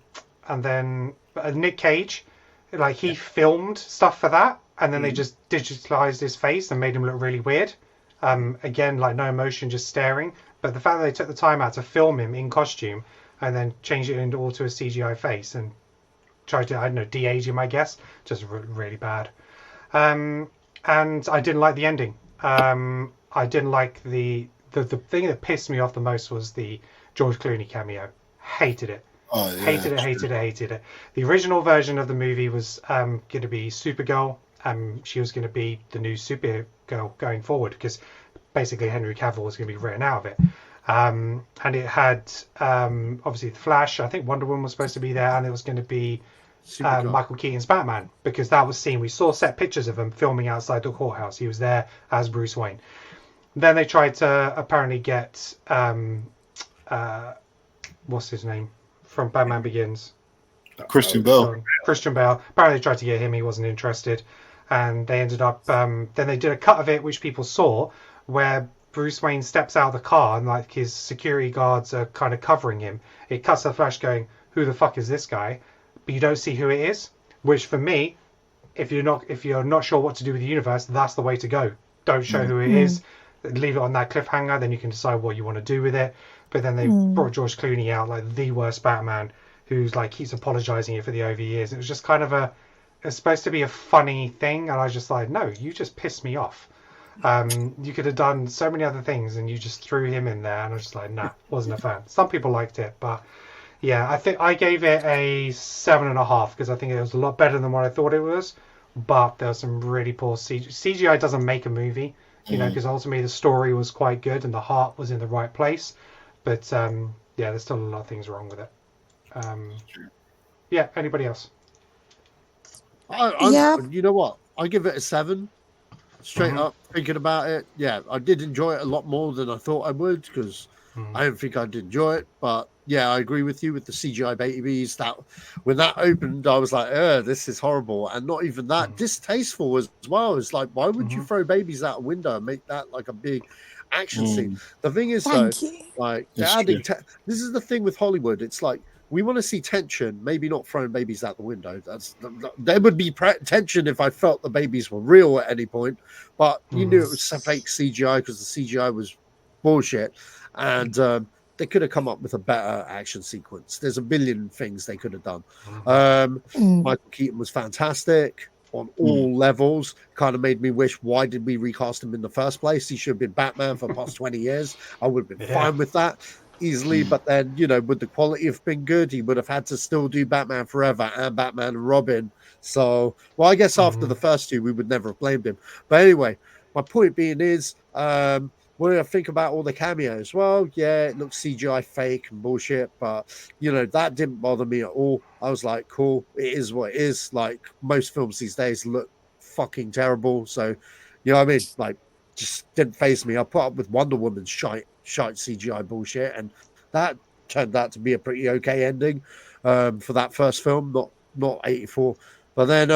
then Nick Cage, like he filmed stuff for that, and then they just digitalized his face and made him look really weird. Again, like no emotion, just staring. But the fact that they took the time out to film him in costume and then change it into all to a CGI face and tried to, I don't know, de-age him, I guess, just really bad. And I didn't like the ending. I didn't like the thing that pissed me off the most was the George Clooney cameo. Hated it. Oh, yeah. Hated it. The original version of the movie was going to be Supergirl. She was going to be the new Supergirl going forward because basically Henry Cavill was going to be written out of it. And it had obviously the Flash. I think Wonder Woman was supposed to be there, and it was going to be Michael Keaton's Batman because that was seen. We saw set pictures of him filming outside the courthouse. He was there as Bruce Wayne. Then they tried to apparently get what's his name from Batman Begins? Christian Bale. Christian Bale. Apparently they tried to get him. He wasn't interested. And they ended up... then they did a cut of it, which people saw, where Bruce Wayne steps out of the car and like his security guards are kind of covering him. It cuts to Flash going, who the fuck is this guy? But you don't see who it is. Which for me, if you're not sure what to do with the universe, that's the way to go. Don't show who it is. Leave it on that cliffhanger. Then you can decide what you want to do with it. But then they brought George Clooney out like the worst Batman, who's like keeps apologizing for the over years. It was just kind of it's supposed to be a funny thing, and I was just like, no, you just pissed me off. You could have done so many other things, and you just threw him in there, and I was just like, nah, wasn't a fan. Some people liked it, but yeah, I think I gave it a 7.5 because I think it was a lot better than what I thought it was. But there was some really poor CGI. CGI doesn't make a movie, you know, because ultimately the story was quite good and the heart was in the right place. But yeah, there's still a lot of things wrong with it. Yeah, anybody else? You know what? I give it a 7. Straight up, thinking about it. Yeah, I did enjoy it a lot more than I thought I would because I don't think I did enjoy it. But yeah, I agree with you with the CGI babies. That when that opened, I was like, this is horrible. And not even that, distasteful as well. It's like, why would you throw babies out a window and make that like a big action scene? The thing is, like, adding this is the thing with Hollywood. It's like, we want to see tension, maybe not throwing babies out the window. There would be tension if I felt the babies were real at any point, but you knew it was fake CGI because the CGI was bullshit, and they could have come up with a better action sequence. There's a billion things they could have done. Michael Keaton was fantastic on all levels. Kind of made me wish, why did we recast him in the first place? He should have been Batman for the past 20 years. I would have been fine with that easily, but then, you know, would the quality have been good? He would have had to still do Batman Forever and Batman and Robin. So, well, I guess after the first two, we would never have blamed him. But anyway, my point being is, what do I think about all the cameos? Well, yeah, it looks CGI fake and bullshit, but, you know, that didn't bother me at all. I was like, cool, it is what it is. Like, most films these days look fucking terrible. So, you know what I mean? Like, just didn't faze me. I put up with Wonder Woman's shite CGI bullshit, and that turned out to be a pretty okay ending for that first film. Not 84. But then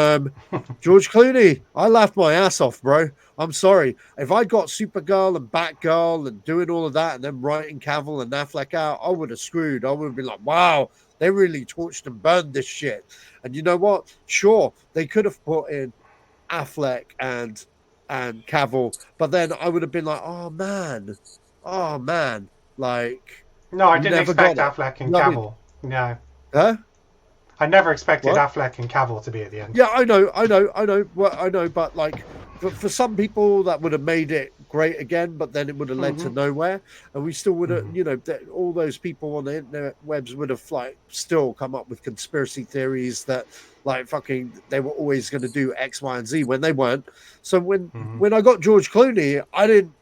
George Clooney, I laughed my ass off, bro. I'm sorry. If I got Supergirl and Batgirl and doing all of that and then writing Cavill and Affleck out, I would have screwed. I would have been like, wow, they really torched and burned this shit. And you know what? Sure, they could have put in Affleck and Cavill, but then I would have been like, oh man, like. No, I didn't expect Affleck and Cavill. No. Huh? I never expected Affleck and Cavill to be at the end. Yeah, I know. Well, I know, but like, for some people that would have made it great again, but then it would have led to nowhere, and we still would have, you know, all those people on the internet webs would have like still come up with conspiracy theories that like fucking they were always going to do X, Y, and Z when they weren't. So when I got George Clooney, I didn't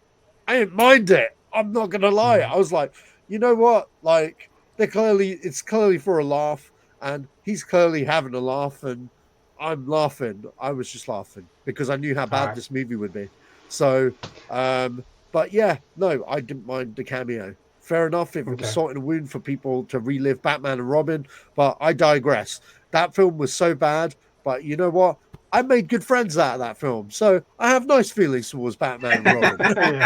mind it. I'm not gonna lie. I was like, you know what, like it's clearly for a laugh. And he's clearly having a laugh, and I'm laughing. I was just laughing because I knew how bad this movie would be. So, but yeah, no, I didn't mind the cameo. Fair enough if it was salting a wound for people to relive Batman and Robin, but I digress. That film was so bad, but you know what? I made good friends out of that film, so I have nice feelings towards Batman and Robin.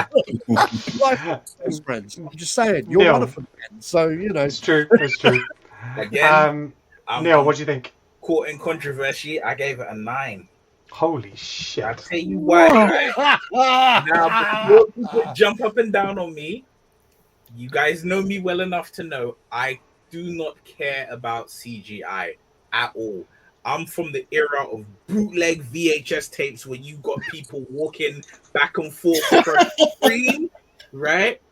Like those friends. I'm just saying, you're one of them, so you know. It's true. It's true. Again. Neil, what do you think? Caught in controversy, I gave it a 9. Holy shit! I'll tell you why. Right? Now, before people jump up and down on me, you guys know me well enough to know I do not care about CGI at all. I'm from the era of bootleg VHS tapes where you got people walking back and forth across the screen, right?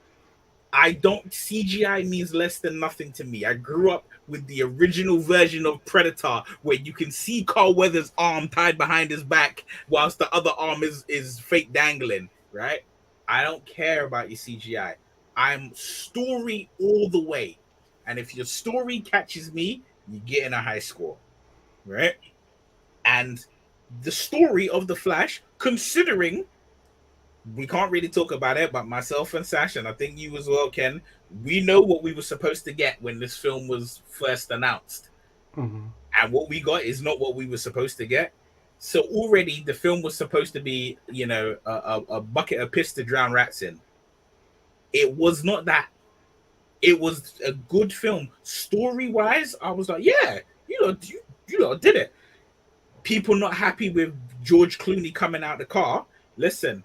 CGI means less than nothing to me. I grew up with the original version of Predator where you can see Carl Weathers' arm tied behind his back whilst the other arm is fake dangling, right? I don't care about your CGI. I'm story all the way. And if your story catches me, you're getting a high score, right? And the story of The Flash, considering we can't really talk about it, but myself and Sacha, and I think you as well, Ken, we know what we were supposed to get when this film was first announced. And what we got is not what we were supposed to get. So already the film was supposed to be, you know, a bucket of piss to drown rats in. It was not that. It was a good film. Story-wise, I was like, yeah, you know, did it. People not happy with George Clooney coming out the car. Listen,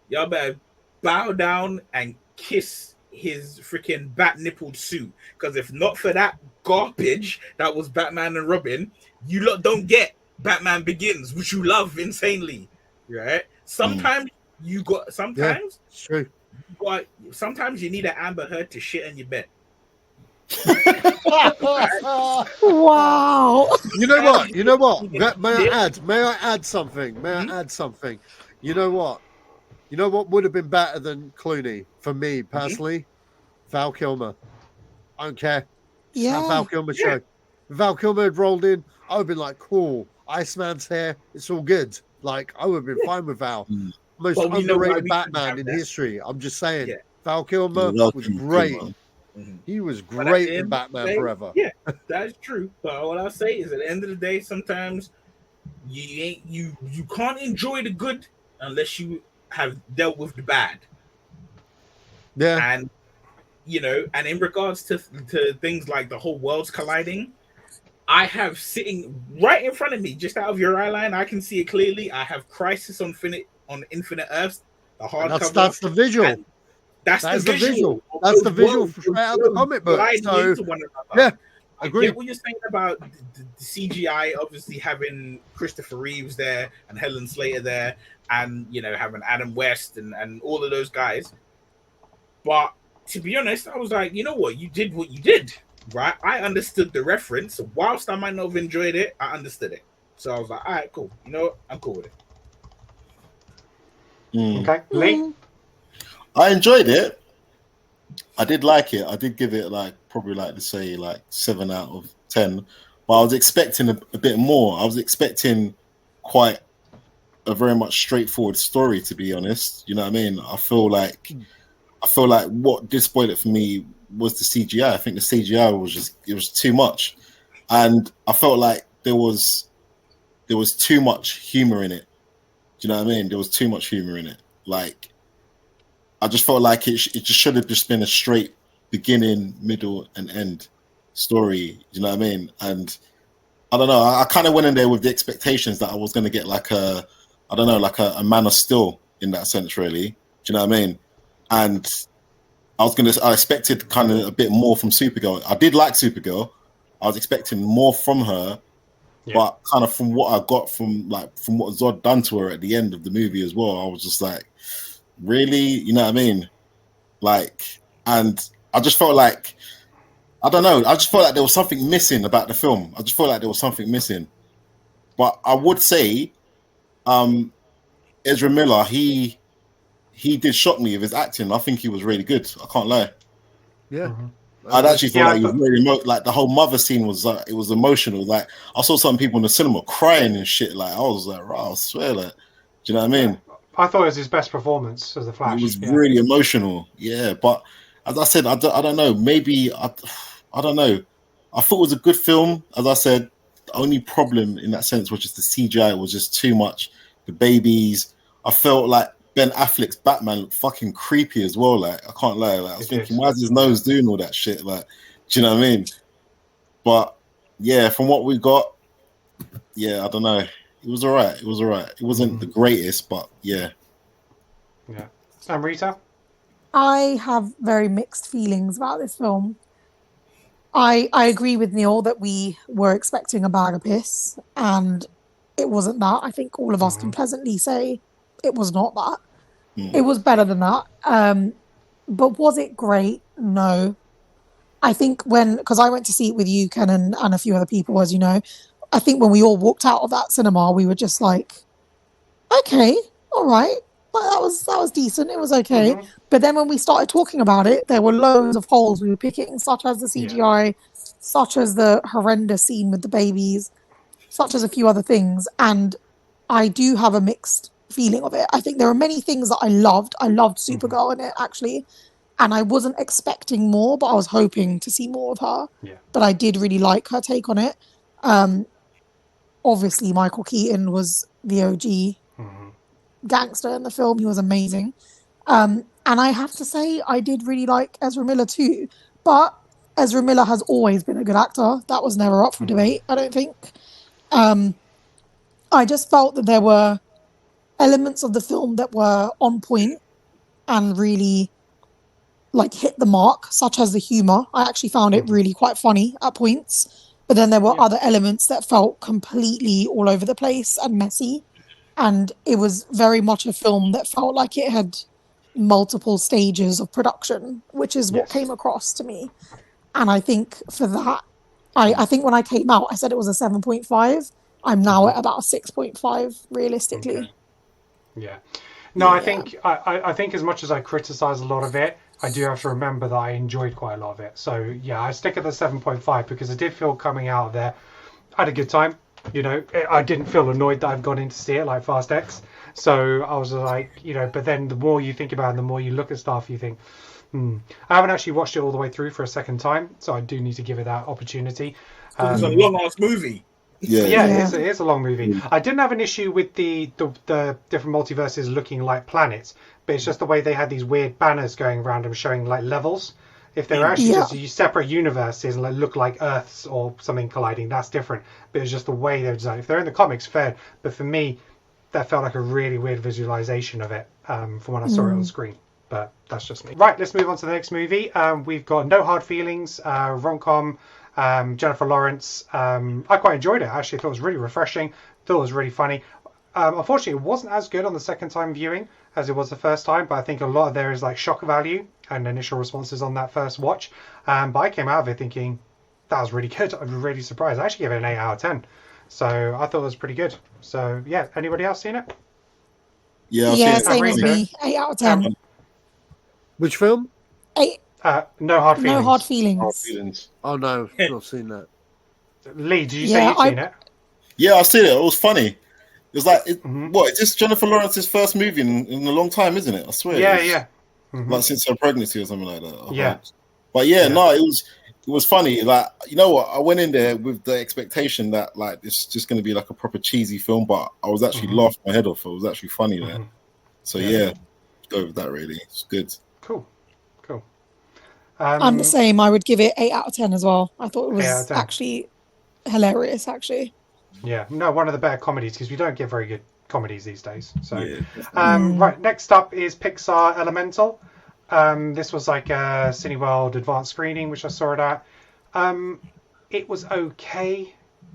y'all better bow down and kiss his freaking bat-nippled suit. Because if not for that garbage that was Batman and Robin, you lot don't get Batman Begins, which you love insanely, right? Sometimes it's true. But sometimes you need an Amber Heard to shit in your bed. Wow. You know what? May I add something? You know what? You know what would have been better than Clooney for me personally? Val Kilmer. I don't care. Yeah. Val Kilmer show. If Val Kilmer had rolled in, I would have been like, cool. Iceman's here. It's all good. Like, I would have been fine with Val. Most underrated Batman in history. I'm just saying. Val Kilmer was great. He was great in Batman Forever. Yeah, that's true. But what I'll say is, at the end of the day, sometimes you can't enjoy the good unless you have dealt with the bad. Yeah. And you know, and in regards to things like the whole world's colliding, I have sitting right in front of me, just out of your eye line, I can see it clearly. I have Crisis on Infinite Earths, the hardcover. That's the visual. That's the visual. That's the visual straight out of the comic book. So, yeah, I agree. Get what you're saying about the CGI, obviously having Christopher Reeves there and Helen Slater there, and you know, having Adam West and all of those guys. But to be honest, I was like, you know what? You did what you did, right? I understood the reference. Whilst I might not have enjoyed it, I understood it. So I was like, all right, cool. You know what? I'm cool with it. Okay, Lee? I enjoyed it. I did like it. I did give it probably to say 7 out of 10. But I was expecting a bit more. I was expecting quite a very much straightforward story, to be honest. You know what I mean? I feel like what did spoil it for me was the CGI. I think the CGI was too much, and I felt like there was there was too much humor in it. Do you know what I mean? There was too much humor in it. Like, I just felt like it just should have just been a straight beginning, middle, and end story. You know what I mean? And I don't know. I kind of went in there with the expectations that I was going to get like a Man of Steel in that sense, really. Do you know what I mean? And I expected kind of a bit more from Supergirl. I did like Supergirl. I was expecting more from her, but kind of from what I got from what Zod done to her at the end of the movie as well, I was just like, really? You know what I mean? Like, and I just felt like, I don't know. I just felt like there was something missing about the film. I just felt like there was something missing. But I would say, Ezra Miller, he did shock me with his acting. I think he was really good. I can't lie. Yeah. I'd actually feel like he was very like the whole mother scene was it was emotional. Like I saw some people in the cinema crying and shit. Like I was like, I swear, like, do you know what I mean? I thought it was his best performance as the Flash. It was really emotional. Yeah, but as I said, I don't know. Maybe I don't know. I thought it was a good film. As I said, the only problem in that sense was just the CGI was just too much. The babies. I felt like Ben Affleck's Batman looked fucking creepy as well. Like I can't lie. Like I was thinking, why is his nose doing all that shit? Like, do you know what I mean? But yeah, from what we got, yeah, I don't know. It was alright. It was alright. It wasn't the greatest, but yeah. Yeah. Amrita? I have very mixed feelings about this film. I agree with Neil that we were expecting a bag of piss, and it wasn't that. I think all of us can pleasantly say it was not that. It was better than that. But was it great? No. I think because I went to see it with you, Kenan, and a few other people, as you know, I think when we all walked out of that cinema, we were just like, okay, all right. That was decent. It was okay. But then when we started talking about it, there were loads of holes we were picking, such as the CGI, such as the horrendous scene with the babies, such as a few other things. And I do have a mixed feeling of it. I think there are many things that I loved. I loved Supergirl in it, actually. And I wasn't expecting more, but I was hoping to see more of her. Yeah. But I did really like her take on it. Obviously, Michael Keaton was the OG gangster in the film. He was amazing. And I have to say, I did really like Ezra Miller too. But Ezra Miller has always been a good actor. That was never up for debate, I don't think. I just felt that there were elements of the film that were on point and really like hit the mark, such as the humor. I actually found it really quite funny at points. But then there were other elements that felt completely all over the place and messy. And it was very much a film that felt like it had multiple stages of production, which is what came across to me. And I think for that, I think when I came out, I said it was a 7.5. I'm now at about a 6.5, realistically. Okay. Yeah. No, I think I think as much as I criticize a lot of it, I do have to remember that I enjoyed quite a lot of it. So yeah, I stick at the 7.5 because I did feel coming out of there, I had a good time. You know, I didn't feel annoyed that I've gone in to see it like Fast X. So I was like, you know, but then the more you think about it, the more you look at stuff, you think, I haven't actually watched it all the way through for a second time, so I do need to give it that opportunity. It's a long ass movie. Yeah, it is a long movie. I didn't have an issue with the different multiverses looking like planets, but it's just the way they had these weird banners going around them showing like levels. If they were actually just separate universes and like look like Earths or something colliding, that's different. But it's just the way they're designed. If they're in the comics, fair. But for me, that felt like a really weird visualization of it from when I saw it on screen. But that's just me. Right, let's move on to the next movie. We've got No Hard Feelings, rom-com, Jennifer Lawrence. I quite enjoyed it. I actually thought it was really refreshing. Thought it was really funny. Unfortunately, it wasn't as good on the second time viewing as it was the first time, but I think a lot of there is like shock value and initial responses on that first watch. But I came out of it thinking that was really good. I'm really surprised. I actually gave it an 8 out of 10. So I thought it was pretty good. So yeah, anybody else seen it? Yeah, same as me. 8 out of 10. Which film? 8. No Hard Feelings. No Hard Feelings. Hard Feelings. Oh no, not seen that. Lee, did you say you've seen it? Yeah, I've seen it. It was funny. It was like, what? It's just Jennifer Lawrence's first movie in a long time, isn't it? I swear. Yeah. Like since her pregnancy or something like that. Yeah. But no, it was funny. Like, you know what? I went in there with the expectation that like it's just going to be like a proper cheesy film, but I was actually laughing my head off. It was actually funny there. So go with that. Really, it's good. Cool. I'm the same. I would give it 8 out of 10 as well. I thought it was actually hilarious. Actually. Yeah. No, one of the better comedies because we don't get very good comedies these days. So, right. Next up is Pixar Elemental. This was like a Cineworld advanced screening, which I saw it at. It was okay,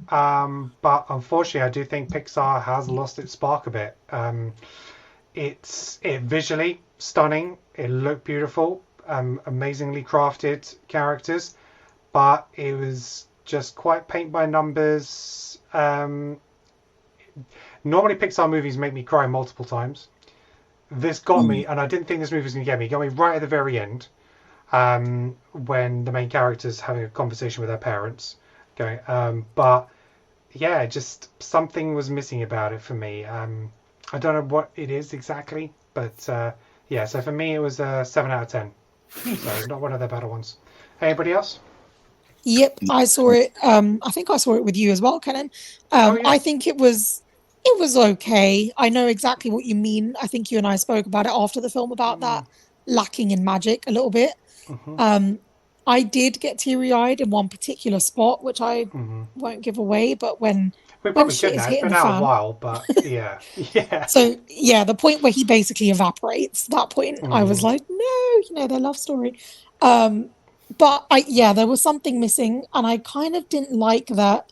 but unfortunately, I do think Pixar has lost its spark a bit. It's visually stunning. It looked beautiful, amazingly crafted characters, but it was just quite paint by numbers. Normally, Pixar movies make me cry multiple times. This got me, and I didn't think this movie was going to get me. It got me right at the very end, when the main character's having a conversation with her parents. But yeah, just something was missing about it for me. I don't know what it is exactly, but so for me it was a 7 out of 10. So not one of the better ones. Anybody else? Yep, I saw it. I think I saw it with you as well, Kenan. I think it was okay. I know exactly what you mean. I think you and I spoke about it after the film about that lacking in magic a little bit. I did get teary-eyed in one particular spot, which I won't give away, but when shit is hitting the fan. A while, but yeah. So yeah, the point where he basically evaporates, that point, I was like, no, their love story. But there was something missing, and I kind of didn't like that.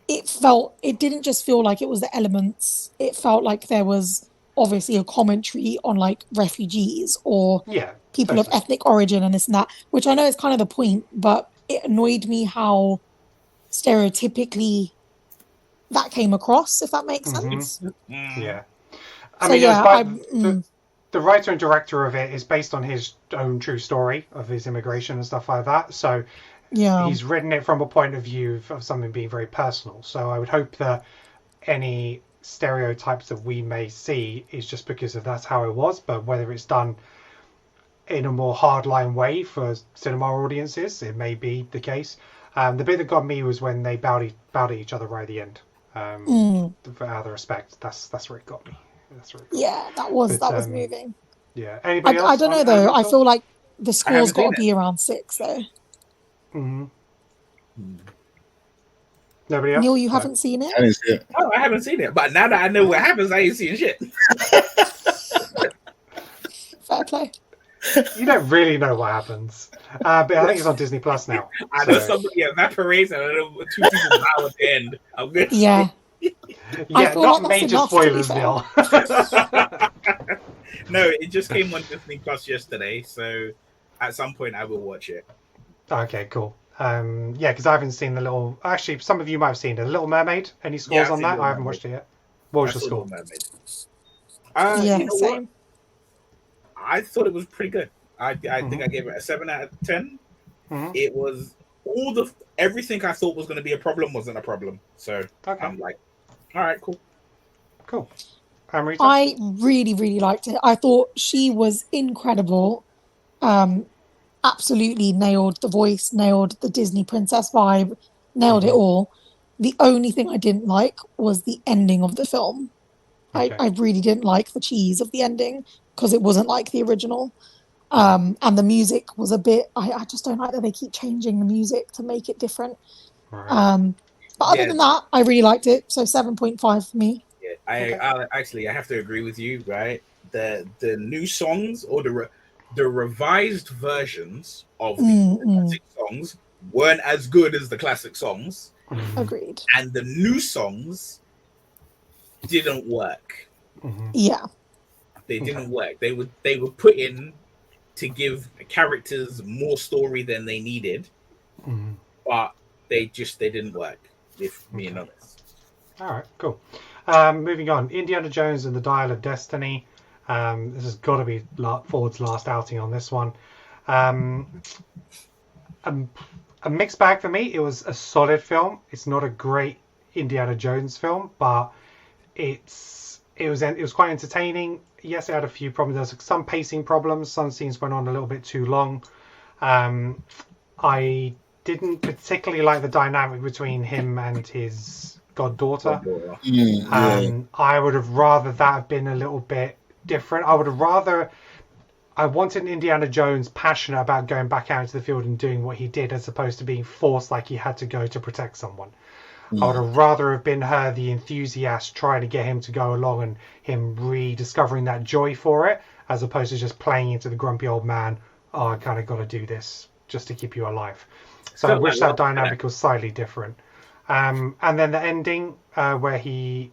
It didn't just feel like it was the elements. It felt like there was obviously a commentary on like refugees or people of ethnic origin and this and that, which I know is kind of the point, but it annoyed me how stereotypically that came across, if that makes sense. Yeah. The writer and director of it is based on his own true story of his immigration and stuff like that. So he's written it from a point of view of something being very personal. So I would hope that any stereotypes that we may see is just because of that's how it was, but whether it's done in a more hardline way for cinema audiences, it may be the case. The bit that got me was when they bowed at each other right at the end. For out of respect, that's where it got me. That was moving. Yeah. Anybody else? I don't know though. I feel like the score's got to be around 6 though. Nobody else? Neil, you haven't seen it? I didn't see it. Oh, I haven't seen it. But now that I know what happens, I ain't seeing shit. Fair play. You don't really know what happens. But I think it's on Disney Plus now. I know somebody evaporates and I know 2 people bow at the end. I'm good. Yeah. Not major spoilers, Neil. No, it just came on Disney Plus yesterday, so at some point I will watch it. Okay, cool. Because I haven't seen the little. Actually, some of you might have seen it. The Little Mermaid. Any scores on that? I haven't watched it yet. What was your score? Mermaid. Same. I thought it was pretty good. I think I gave it a 7 out of 10. It was everything I thought was going to be a problem wasn't a problem. So I'm like, all right, cool. Amrita? I really, really liked it. I thought she was incredible. Absolutely nailed the voice, nailed the Disney princess vibe, nailed it all. The only thing I didn't like was the ending of the film. I really didn't like the cheese of the ending because it wasn't like the original. And the music was a bit... I just don't like that they keep changing the music to make it different. Right. But other than that, I really liked it. So 7.5 for me. Yeah, I have to agree with you, right? The new songs or the revised versions of the classic songs weren't as good as the classic songs. Agreed. And the new songs didn't work. Yeah. They didn't work. They were put in to give characters more story than they needed, but they didn't work, if being honest. All right, cool. Moving on, Indiana Jones and the Dial of Destiny. This has got to be Ford's last outing on this one. A mixed bag for me. It was a solid film. It's not a great Indiana Jones film, but it was quite entertaining. Yes, it had a few problems. There's some pacing problems. Some scenes went on a little bit too long. I didn't particularly like the dynamic between him and his goddaughter. I would have rather that have been a little bit different. I wanted Indiana Jones passionate about going back out into the field and doing what he did, as opposed to being forced like he had to go to protect someone. I would have rather have been her, the enthusiast, trying to get him to go along and him rediscovering that joy for it, as opposed to just playing into the grumpy old man. Oh, I kind of got to do this just to keep you alive. So I wish that dynamic was slightly different. And then the ending, where he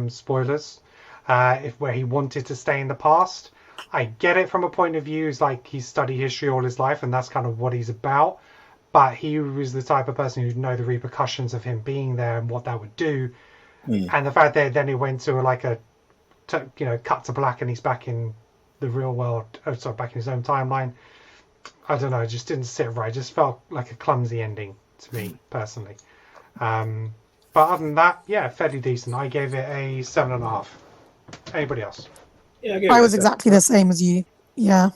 spoilers, where he wanted to stay in the past. I get it from a point of view, it's like he's studied history all his life, and that's kind of what he's about. But he was the type of person who'd know the repercussions of him being there and what that would do. And the fact that then he went to cut to black and he's back in the real world, back in his own timeline. I don't know, it just didn't sit right. It just felt like a clumsy ending to me, personally. But other than that, yeah, fairly decent. I gave it a 7.5. Anybody else? Yeah, I was exactly the same as you. Yeah.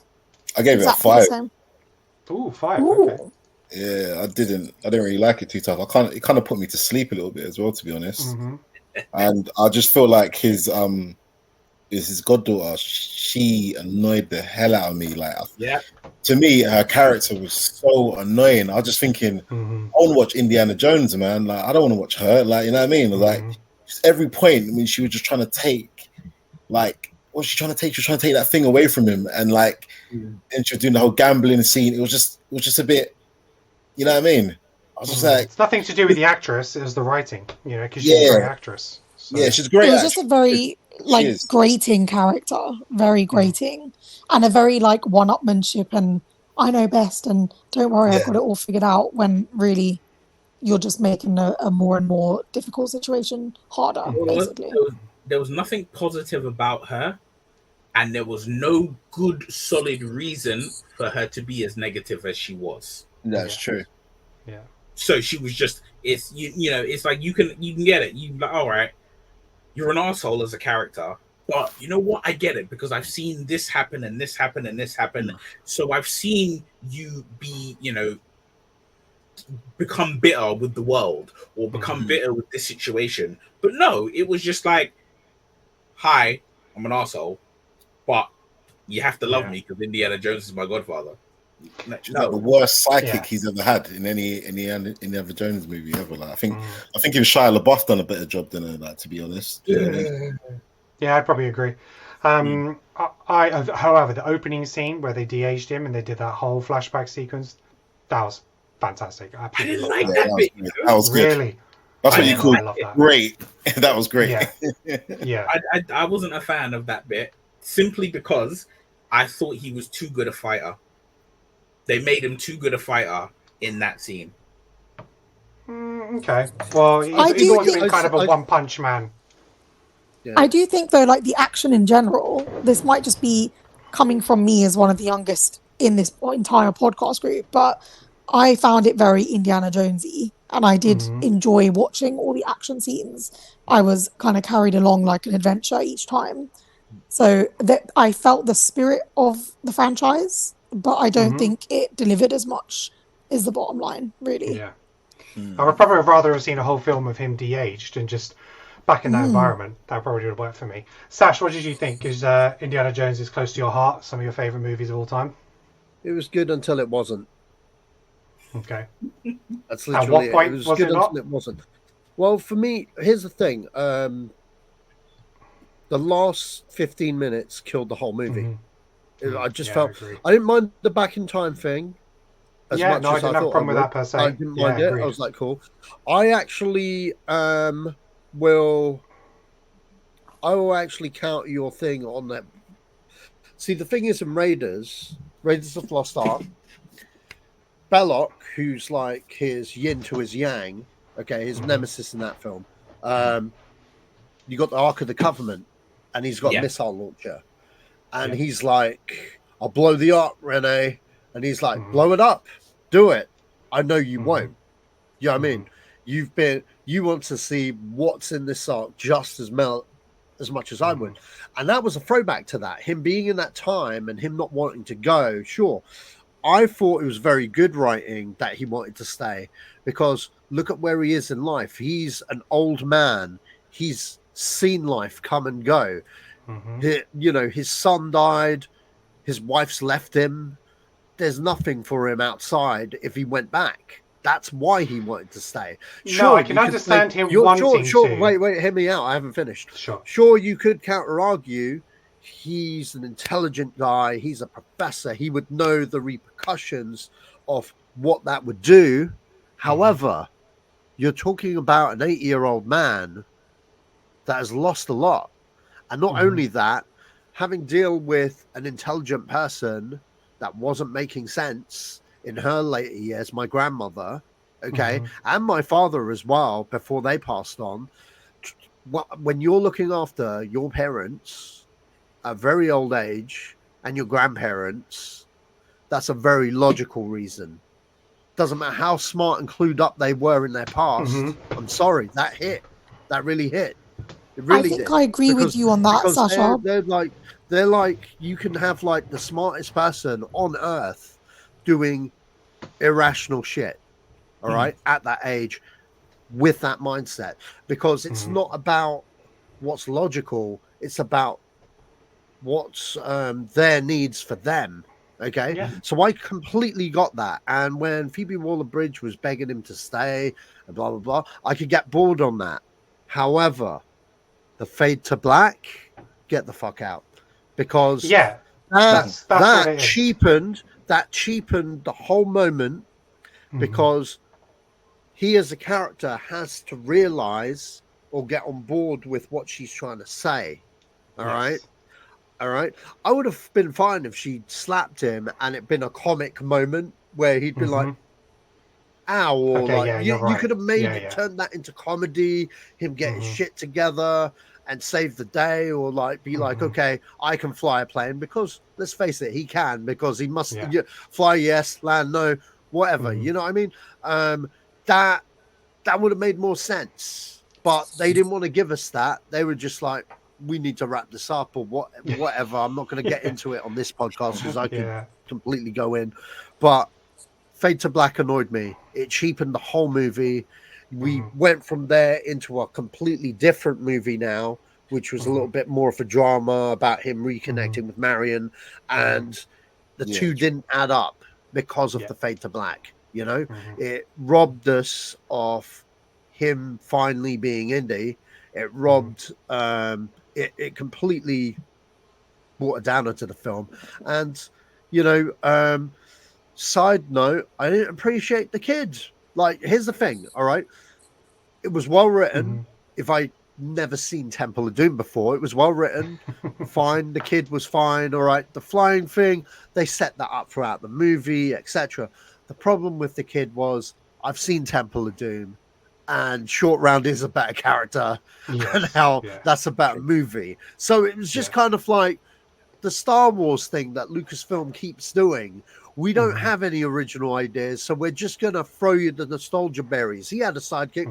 I gave it a 5. Ooh, 5. Ooh. Okay. Yeah, I didn't really like it too tough. It kind of put me to sleep a little bit as well, to be honest. And I just feel like his goddaughter, she annoyed the hell out of me. Like, to me, her character was so annoying. I was just thinking, I want to watch Indiana Jones, man. Like, I don't want to watch her. Like, you know what I mean? Like, just every point. I mean, she was just trying to take, like, what was she trying to take? She was trying to take that thing away from him, and like, and she was doing the whole gambling scene. It was just a bit, you know what I mean? I was just like, it's nothing to do with the actress. It was the writing, because she's a great actress. So. Yeah, she's great. It was just a very grating character, very grating, and a very one-upmanship and I know best and don't worry, I've got it all figured out. When really, you're just making a more and more difficult situation harder. Basically, there was nothing positive about her, and there was no good, solid reason for her to be as negative as she was. That's true. Yeah. So she was just, it's it's like you can get it. You like, all right, you're an asshole as a character, but you know what? I get it because I've seen this happen and this happen and this happen. So I've seen you be, become bitter with the world or become bitter with this situation. But no, it was just like, hi, I'm an asshole, but you have to love me because Indiana Jones is my godfather. Like the worst psychic he's ever had in any other Jones movie ever. Like, I think if Shia LaBeouf done a better job than her, like, to be honest. Yeah, I'd probably agree. However, the opening scene where they de-aged him and they did that whole flashback sequence, that was fantastic. I didn't like that bit. That was good. Really? That's what you call great. That was great. Yeah. I wasn't a fan of that bit simply because I thought he was too good a fighter. They made him too good a fighter in that scene. Okay. Well, he's always been kind of a one-punch man. Yeah. I do think, though, the action in general, this might just be coming from me as one of the youngest in this entire podcast group, but I found it very Indiana Jonesy, and I did enjoy watching all the action scenes. I was kind of carried along like an adventure each time. So that I felt the spirit of the franchise, but I don't think it delivered as much is the bottom line, really. Yeah. I would probably rather have seen a whole film of him de-aged and just back in that environment. That probably would have worked for me. Sash, what did you think? Is Indiana Jones is close to your heart? Some of your favourite movies of all time? It was good until it wasn't. Okay. That's literally At what point it. It was good it not? until it wasn't. Well, for me, here's the thing. The last 15 minutes killed the whole movie. I just felt I didn't mind the back in time thing as much I as didn't have a problem with that per se. I didn't mind it. Agreed. I was like, cool. I actually will actually counter your thing on that. See, the thing is in Raiders of the Lost Ark, Belloc, who's like his yin to his yang, okay, his nemesis in that film. You got the Ark of the Covenant, and he's got a missile launcher. And he's like, I'll blow the Ark, Rene. And he's like, blow it up. Do it. I know you won't. You know what I mean? You want to see what's in this Ark just as much as I would. And that was a throwback to that. Him being in that time and him not wanting to go, sure. I thought it was very good writing that he wanted to stay, because look at where he is in life. He's an old man. He's seen life come and go. His son died. His wife's left him. There's nothing for him outside if he went back. That's why he wanted to stay. Sure, I can understand him wanting to. Wait, hear me out. I haven't finished. Sure, you could counter-argue he's an intelligent guy. He's a professor. He would know the repercussions of what that would do. However, you're talking about an 80-year-old man that has lost a lot. And not only that, having deal with an intelligent person that wasn't making sense in her later years, my grandmother, and my father as well, before they passed on. When you're looking after your parents at a very old age and your grandparents, that's a very logical reason. Doesn't matter how smart and clued up they were in their past. I'm sorry, that hit. That really hit. It really I think I agree with you on that, Sacha. They're like, you can have like the smartest person on earth doing irrational shit, all right, at that age, with that mindset, because it's not about what's logical, it's about what's their needs for them. So I completely got that. And when Phoebe Waller-Bridge was begging him to stay and blah blah blah, I could get bored on that. However, the fade to black, get the fuck out, because that cheapened the whole moment, because he as a character has to realize or get on board with what she's trying to say. All right. I would have been fine if she'd slapped him and it'd been a comic moment where he'd been like, ow, or you could have made it, turn that into comedy, him getting shit together and save the day, or like be like, okay, I can fly a plane, because let's face it, he can, because he must fly, yes, land, no, whatever. You know what I mean? That would have made more sense, but they didn't want to give us that. They were just like, we need to wrap this up, or whatever. I'm not going to get into it on this podcast because I could completely go in, but Fade to Black annoyed me. It cheapened the whole movie. We went from there into a completely different movie now, which was a little bit more of a drama about him reconnecting with Marion, and the two didn't add up because of the Fade to Black. You know, it robbed us of him finally being indie. It robbed, it completely brought a downer to the film. And, you know, side note, I didn't appreciate the kids. Like, here's the thing, all right? It was well written. If I never seen Temple of Doom before, it was well written. Fine, the kid was fine, all right? The flying thing, they set that up throughout the movie, etc. The problem with the kid was, I've seen Temple of Doom, and Short Round is a better character, and how that's about a movie. So it was just kind of like the Star Wars thing that Lucasfilm keeps doing. We don't have any original ideas, so we're just gonna throw you the nostalgia berries. He had a sidekick,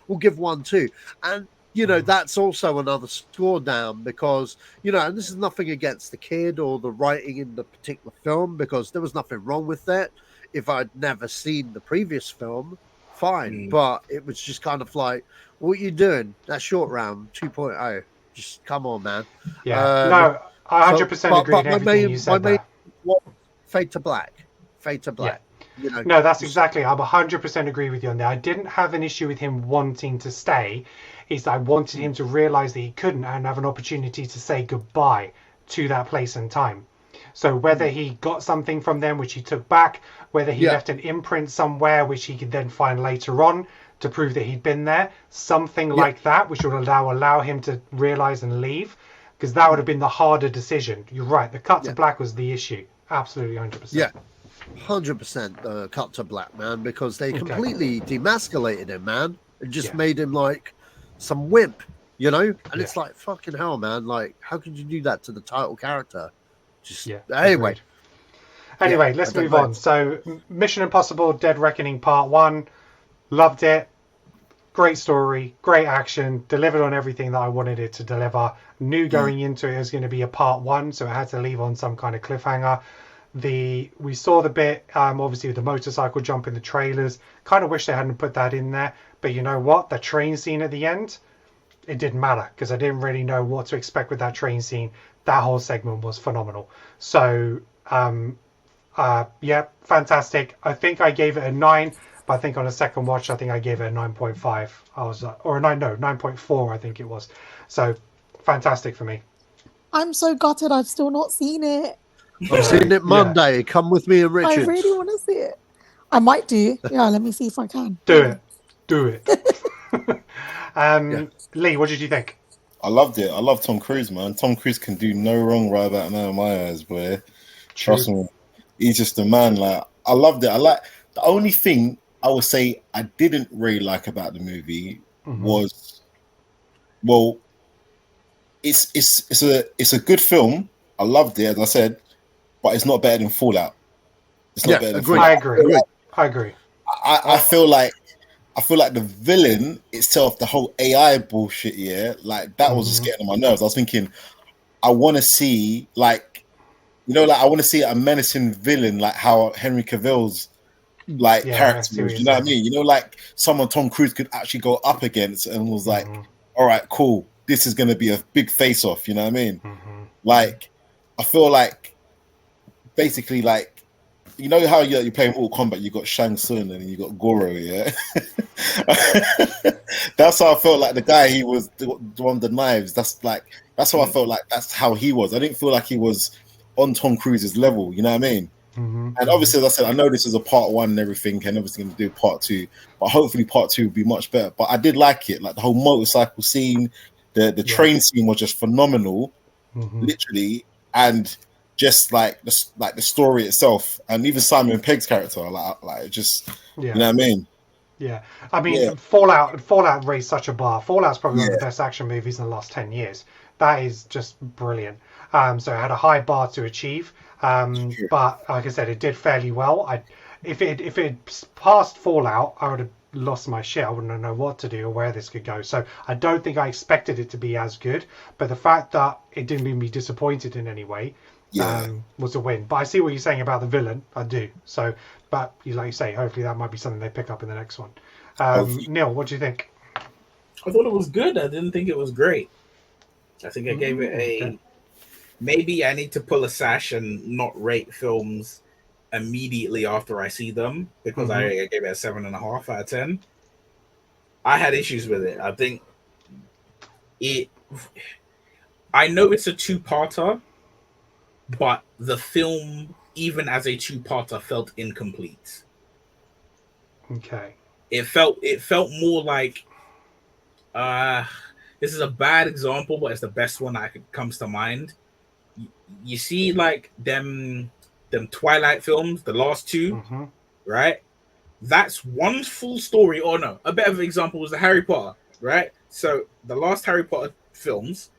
we'll give one too. And you know, that's also another score down, because, you know, and this is nothing against the kid or the writing in the particular film, because there was nothing wrong with that. If I'd never seen the previous film, fine. But it was just kind of like, what are you doing? That's Short Round 2.0. Just come on, man. No, I 100% agree with everything you said there. Fade to Black. Fade to Black. You know, no, that's exactly. I 100% agree with you on that. I didn't have an issue with him wanting to stay. Is I wanted him to realize that he couldn't and have an opportunity to say goodbye to that place and time. So whether he got something from them, which he took back, whether he left an imprint somewhere, which he could then find later on to prove that he'd been there, something like that, which would allow him to realize and leave, because that would have been the harder decision. You're right. The cut to black was the issue. Absolutely, 100%. Yeah, 100% cut to black, man, because they completely demasculated him, man, and just made him like some wimp, you know? And it's like, fucking hell, man. Like, how could you do that to the title character? Just anyway. Anyway, let's move on. So, Mission Impossible: Dead Reckoning Part 1. Loved it. Great story, great action, delivered on everything that I wanted it to deliver. Knew going into it was going to be a Part 1, so it had to leave on some kind of cliffhanger. We saw the bit, obviously with the motorcycle jump in the trailers. Kind of wish they hadn't put that in there, but you know what? The train scene at the end, it didn't matter because I didn't really know what to expect with that train scene. That whole segment was phenomenal. So yeah, fantastic. I think I gave it a 9, but I think on a second watch, I think I gave it a 9.5. I was or a 9.4, I think it was. So fantastic for me. I'm so gutted I've still not seen it. I've seen it Monday. Yeah. Come with me and Richard. I really want to see it. I might do. Yeah, let me see if I can. Do it. Lee, what did you think? I loved it. I love Tom Cruise, man. Tom Cruise can do no wrong right about now in my eyes, boy. Trust me. He's just a man. Like, I loved it. The only thing I would say I didn't really like about the movie was, well, it's a good film. I loved it, as I said, but it's not better than Fallout. It's not better than Fallout. I agree. I feel like the villain itself, the whole AI bullshit, like that was just getting on my nerves. I was thinking, I want to see I want to see a menacing villain, like how Henry Cavill's character was. You know what I mean? You know, like someone Tom Cruise could actually go up against and was like, all right, cool, this is going to be a big face off. You know what I mean? Like, I feel like basically like, you know how you're playing Mortal Kombat, you got Shang Tsung and you got Goro, yeah? That's how I felt like the guy, he was the one with the knives. That's how I felt like that's how he was. I didn't feel like he was on Tom Cruise's level, you know what I mean? And obviously, as I said, I know this is a part 1 and everything, and obviously going to do part 2, but hopefully part 2 will be much better. But I did like it, like the whole motorcycle scene, the train scene was just phenomenal, literally, and just like the story itself, and even Simon Pegg's character, like just you know what I mean? Yeah, I mean, Fallout raised such a bar. Fallout's probably one of the best action movies in the last 10 years. That is just brilliant. So it had a high bar to achieve, but like I said, it did fairly well. If it passed Fallout, I would have lost my shit. I wouldn't know what to do or where this could go. So I don't think I expected it to be as good, but the fact that it didn't make me disappointed in any way was a win. But I see what you're saying about the villain. I do. So, but like you say, hopefully that might be something they pick up in the next one. Neil, what do you think? I thought it was good. I didn't think it was great. I think I gave it a maybe. I need to pull a sash and not rate films immediately after I see them, because I gave it a 7.5 out of 10. I had issues with it. I think I know it's a 2-parter, but the film, even as a 2-parter, felt incomplete. Okay. It felt more like this is a bad example, but it's the best one that comes to mind. You see, like them Twilight films, the last 2, right? That's one full story. Or no, a better example was the Harry Potter, right? So the last Harry Potter films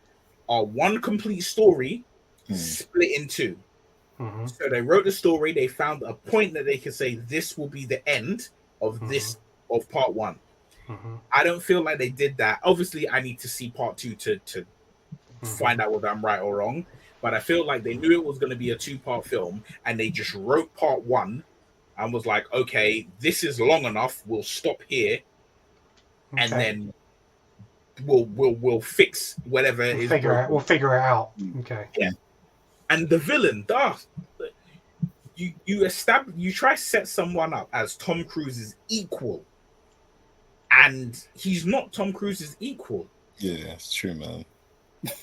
are one complete story split in 2. So they wrote the story, they found a point that they could say this will be the end of this of part 1. I don't feel like they did that. Obviously, I need to see part 2 to find out whether I'm right or wrong. But I feel like they knew it was going to be a 2-part film, and they just wrote part 1 and was like, okay, this is long enough. We'll stop here, and then we'll fix whatever it is. We'll figure it out. Okay. Yeah. And the villain, you try to set someone up as Tom Cruise's equal, and he's not Tom Cruise's equal. Yeah, it's true, man.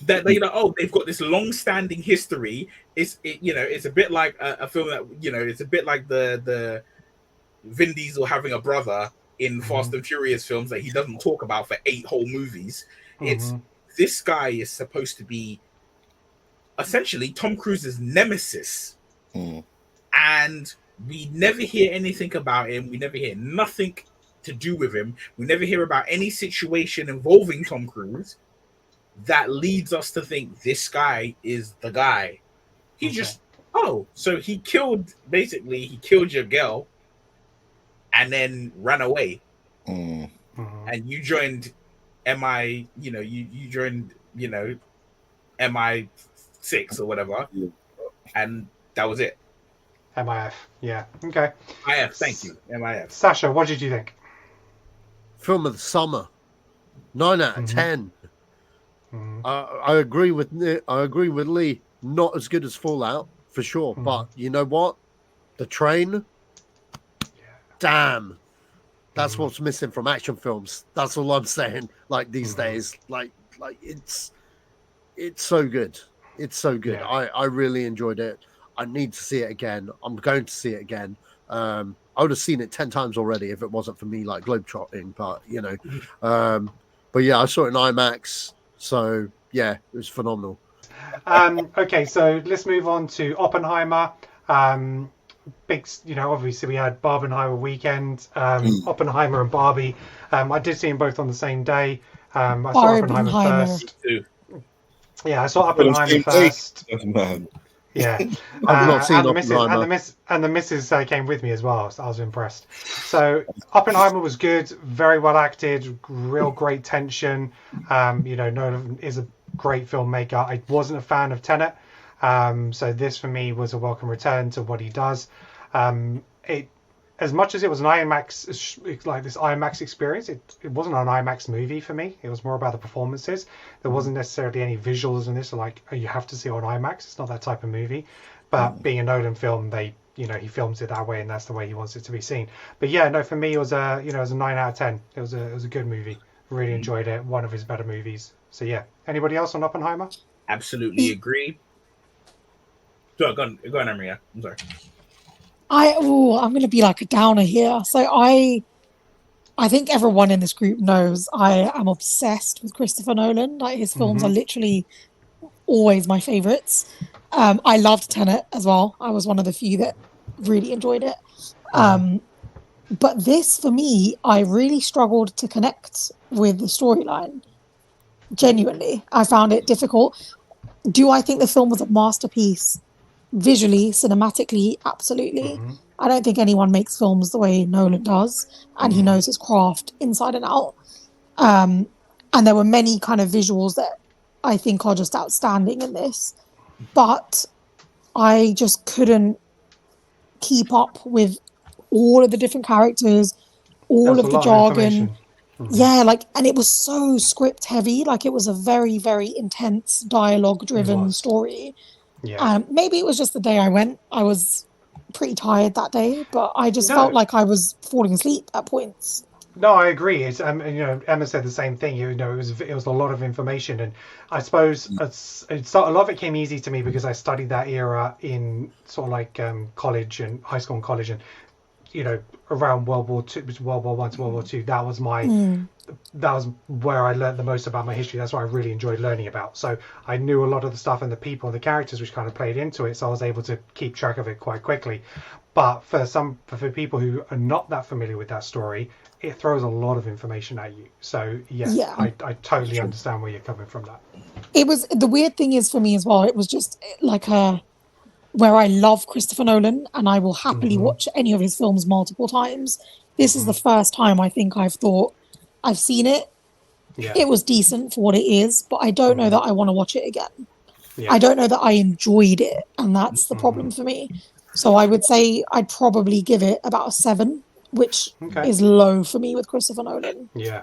That they've got this long-standing history. It's a bit like a film that it's a bit like the Vin Diesel having a brother in Fast and Furious films that he doesn't talk about for 8 whole movies. It's this guy is supposed to be essentially Tom Cruise's nemesis, and we never hear anything about him. We never hear nothing to do with him. We never hear about any situation involving Tom Cruise that leads us to think this guy is the guy. He just so he killed your girl and then ran away, and you joined you joined MI6 or whatever, and that was it. MIF. Yeah. Okay. MIF. Thank you. MIF. Sacha, what did you think? Film of the summer. 9 out of 10. I agree with Lee. Not as good as Fallout for sure, but you know what? The train. Damn, that's what's missing from action films. That's all I'm saying. Like these days, like it's so good. It's so good. Yeah. I really enjoyed it. I need to see it again. I'm going to see it again. I would have seen it 10 times already if it wasn't for me like globetrotting, but you know. But yeah, I saw it in IMAX, so yeah, it was phenomenal. Okay, so let's move on to Oppenheimer. Big, you know, obviously we had Barbenheimer weekend, Oppenheimer and Barbie. I did see them both on the same day. I saw Oppenheimer first. Yeah, I saw Oppenheimer first. Yeah, I've not seen Oppenheimer. And the missus came with me as well, so I was impressed. So Oppenheimer was good, very well acted, real great tension. You know, Nolan is a great filmmaker. I wasn't a fan of Tenet, so this for me was a welcome return to what he does. It, as much as it was an IMAX, like this IMAX experience, it wasn't an IMAX movie for me. It was more about the performances. There wasn't necessarily any visuals in this, like, oh, you have to see it on IMAX. It's not that type of movie. But being a Nolan film, he films it that way, and that's the way he wants it to be seen. But yeah, no, for me, it was a 9 out of 10. It was a good movie. Really enjoyed it. One of his better movies. So yeah. Anybody else on Oppenheimer? Absolutely agree. Go on, Amrita. I'm sorry. I'm going to be like a downer here. So I think everyone in this group knows I am obsessed with Christopher Nolan. Like his films are literally always my favorites. I loved Tenet as well. I was one of the few that really enjoyed it. But this, for me, I really struggled to connect with the storyline. Genuinely, I found it difficult. Do I think the film was a masterpiece? Visually, cinematically, absolutely. I don't think anyone makes films the way Nolan does, and he knows his craft inside and out. And there were many kind of visuals that I think are just outstanding in this, but I just couldn't keep up with all of the different characters, all of the jargon. Yeah, like, and it was so script heavy. Like, it was a very, very intense dialogue driven story. Yeah. Maybe it was just the day I went. I was pretty tired that day, but I just felt like I was falling asleep at points. No, I agree. It's you know, Emma said the same thing. You know, it was a lot of information, and I suppose a lot of it came easy to me because I studied that era in sort of like college and high school and college, and you know, around World War II, World War I to World War II. That was that was where I learned the most about my history. That's what I really enjoyed learning about. So I knew a lot of the stuff and the people and the characters which kind of played into it. So I was able to keep track of it quite quickly. But for people who are not that familiar with that story, it throws a lot of information at you. So yeah. I totally understand where you're coming from. That it was, the weird thing is for me as well, it was just like where I love Christopher Nolan and I will happily watch any of his films multiple times. This is the first time I think I've thought I've seen it. Yeah. It was decent for what it is, but I don't know that I want to watch it again. Yeah. I don't know that I enjoyed it, and that's the problem for me. So I would say I'd probably give it about a 7, which is low for me with Christopher Nolan. Yeah.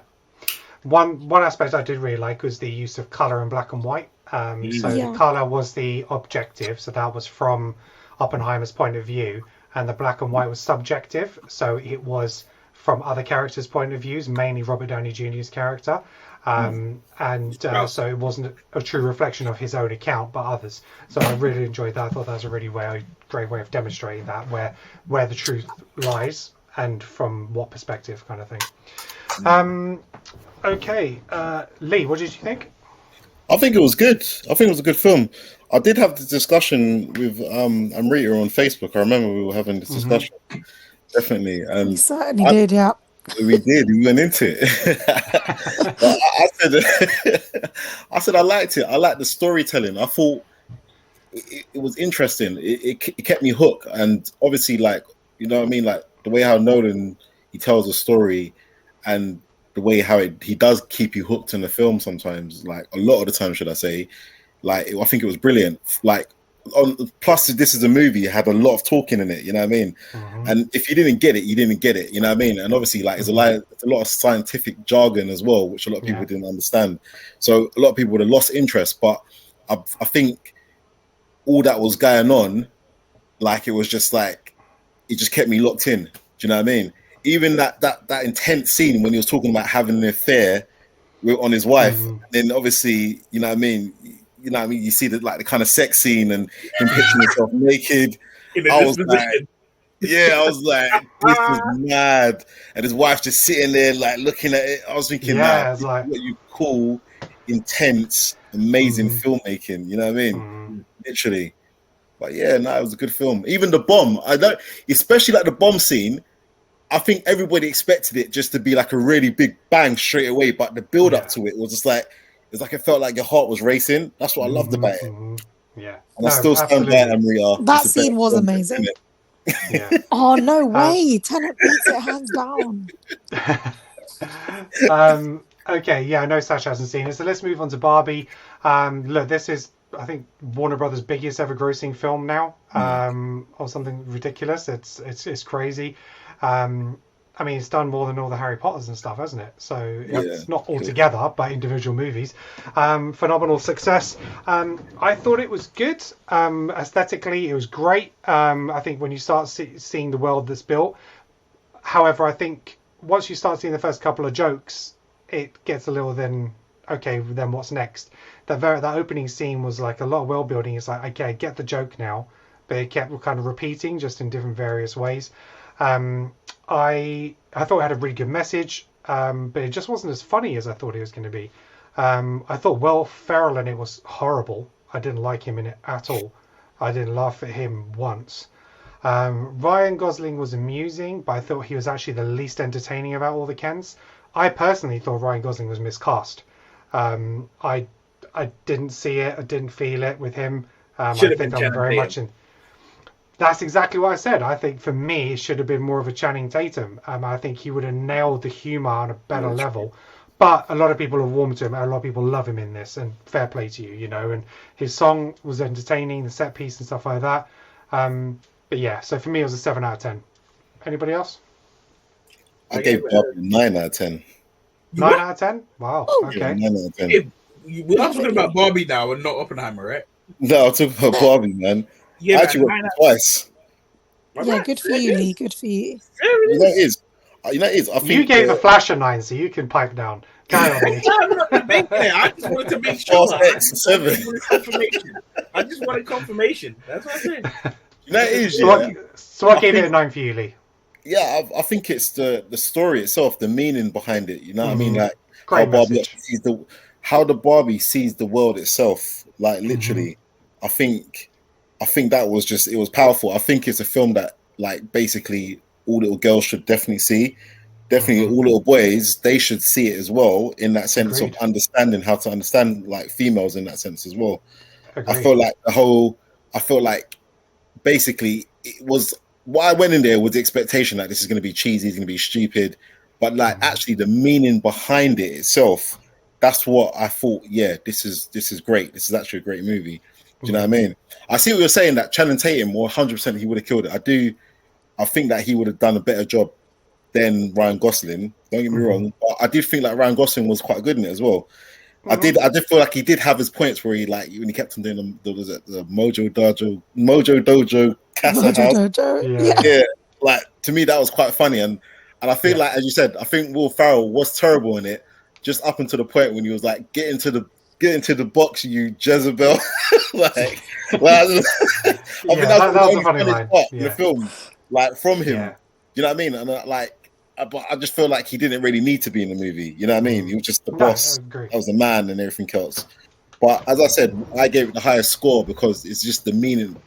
One aspect I did really like was the use of color and black and white. The color was the objective, so that was from Oppenheimer's point of view, and the black and white was subjective, so it was from other characters' point of views, mainly Robert Downey Jr.'s character. So it wasn't a true reflection of his own account, but others. So I really enjoyed that. I thought that was a really great way of demonstrating that, where the truth lies and from what perspective, kind of thing. Okay, Lee, what did you think? I think it was good. I think it was a good film. I did have the discussion with Amrita on Facebook. I remember we were having this discussion. Definitely. You certainly did, yeah. We did. We went into it. I said I liked it. I liked the storytelling. I thought it was interesting. It kept me hooked. And obviously, like, you know what I mean? Like, the way how Nolan, he tells a story and the way how he does keep you hooked in the film sometimes, like a lot of the time, should I say, like, I think it was brilliant. Like, plus this is a movie, it had a lot of talking in it, you know what I mean? And if you didn't get it, you didn't get it, you know what I mean? And obviously, like, it's a lot of scientific jargon as well, which a lot of people didn't understand. So a lot of people would have lost interest. But I think all that was going on, like, it was just like, it just kept me locked in. Do you know what I mean? Even that intense scene when he was talking about having an affair on his wife, and then obviously, you know what I mean? You see the kind of sex scene and him picturing himself naked. I was like, this is mad. And his wife just sitting there, like, looking at it. I was thinking, it's like what you call intense, amazing filmmaking. You know what I mean? Literally. But yeah, no, it was a good film. Even the bomb, especially like the bomb scene. I think everybody expected it just to be like a really big bang straight away, but the build up to it was just like, it's like it felt like your heart was racing. That's what I loved about it. Yeah, and I still stand by Amrita. That scene was amazing. Yeah. Oh no way! Tenet beats it hands down. Okay, yeah, I know Sacha hasn't seen it, so let's move on to Barbie. Look, this is, I think, Warner Brothers' biggest ever grossing film now, or something ridiculous. It's crazy. I mean, it's done more than all the Harry Potters and stuff, hasn't it? So it's not all together, but individual movies. Phenomenal success. I thought it was good. Aesthetically, it was great. I think when you start seeing the world that's built. However, I think once you start seeing the first couple of jokes, it gets a little then, okay, then what's next? That opening scene was like a lot of world building. It's like, okay, I get the joke now. But it kept kind of repeating just in different various ways. I thought it had a really good message, but it just wasn't as funny as I thought it was going to be. I thought Will Ferrell in it was horrible. I didn't like him in it at all. I didn't laugh at him once. Ryan Gosling was amusing, but I thought he was actually the least entertaining about all the Kens. I personally thought Ryan Gosling was miscast. I didn't see it. I didn't feel it with him. I think I'm very much in. That's exactly what I said. I think for me, it should have been more of a Channing Tatum. I think he would have nailed the humor on a better level. But a lot of people have warmed to him. A lot of people love him in this, and fair play to you, you know. And his song was entertaining, the set piece and stuff like that. But yeah, so for me, it was a 7 out of 10. Anybody else? I gave Barbie 9 out of 10. 9 out of 10? Wow. Okay. Yeah, 9 out of 10. We're not talking about Barbie now and not Oppenheimer, right? No, I'm talking about Barbie, man. Yeah, I actually watched it twice. Yeah, good for you, Lee. Good for you. You know it is. I think you gave the Flash a 9, so you can pipe down. Carry on, Lee. I just wanted to make sure. I just wanted confirmation. That's what I said. You know it is. So what gave it a 9 for you, Lee? Yeah, I think it's the story itself, the meaning behind it. You know what I mean? Like how the Barbie sees the world itself. Like literally, I think that was just, it was powerful. I think it's a film that, like, basically all little girls should definitely see. Definitely all little boys, they should see it as well, in that sense of understanding how to understand, like, females in that sense as well. I felt like basically it was, what I went in there was the expectation that this is going to be cheesy, it's going to be stupid, but like actually the meaning behind it itself, that's what I thought. Yeah, this is great. This is actually a great movie. Do you know what I mean? I see what you're saying, that Channing Tatum, 100% he would have killed it. I think that he would have done a better job than Ryan Gosling. Don't get me wrong, but I did think like Ryan Gosling was quite good in it as well. I did feel like he did have his points where he, like, when he kept on doing the Mojo Dojo Casa House. Yeah, like, to me that was quite funny, and I feel like, as you said, I think Will Ferrell was terrible in it, just up until the point when he was like, get into the box, you Jezebel. like I think that was a funny line in the film, like, from him. Yeah. You know what I mean? And but I just feel like he didn't really need to be in the movie. You know what I mean? He was just the boss. I was the man and everything else. But as I said, I gave it the highest score because it's just the meaning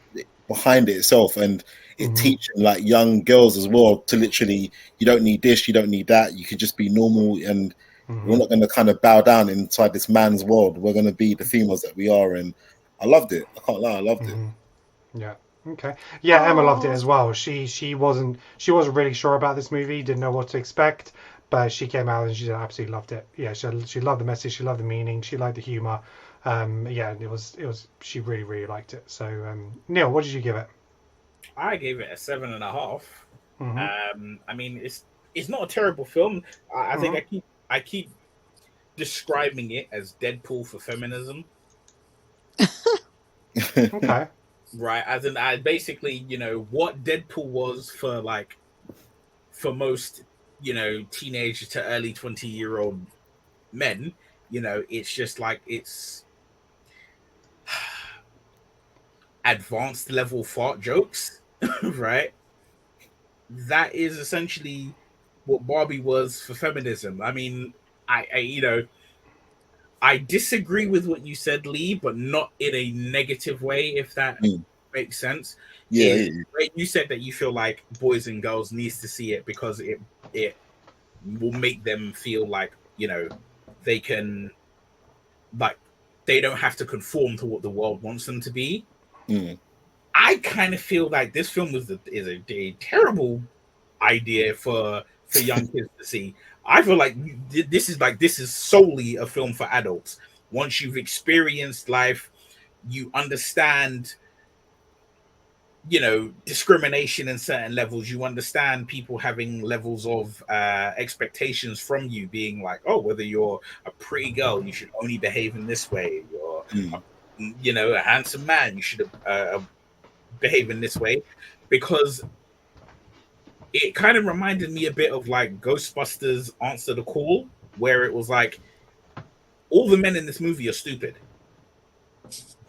behind it itself, and it teaching, like, young girls as well to literally, you don't need this, you don't need that. You can just be normal, and we're not going to kind of bow down inside this man's world. We're going to be the females that we are, and I loved it. I can't lie, I loved it. Yeah. Okay. Yeah, Emma loved it as well. She wasn't really sure about this movie, didn't know what to expect, but she came out and she absolutely loved it. Yeah, she loved the message, she loved the meaning, she liked the humor. Yeah, it was. She really liked it. So Neil, what did you give it? I gave it a 7.5. Mm-hmm. I mean, it's not a terrible film. I think I keep describing it as Deadpool for feminism. Okay. Right, as in, I basically, what Deadpool was for most, teenage to early 20-year-old men. It's just like it's advanced level fart jokes, right? That is essentially what Barbie was for feminism. I mean, I disagree with what you said, Lee, but not in a negative way, if that makes sense. Yeah, You said that you feel like boys and girls needs to see it because it will make them feel like they can, like, they don't have to conform to what the world wants them to be. I kind of feel like this film is a terrible idea for young kids to see. I feel like this is solely a film for adults. Once you've experienced life, you understand, discrimination in certain levels. You understand people having levels of expectations from you, being like, oh, whether you're a pretty girl, you should only behave in this way. You're, a handsome man, you should behave in this way, because it kind of reminded me a bit of like Ghostbusters Answer the Call, where it was like all the men in this movie are stupid.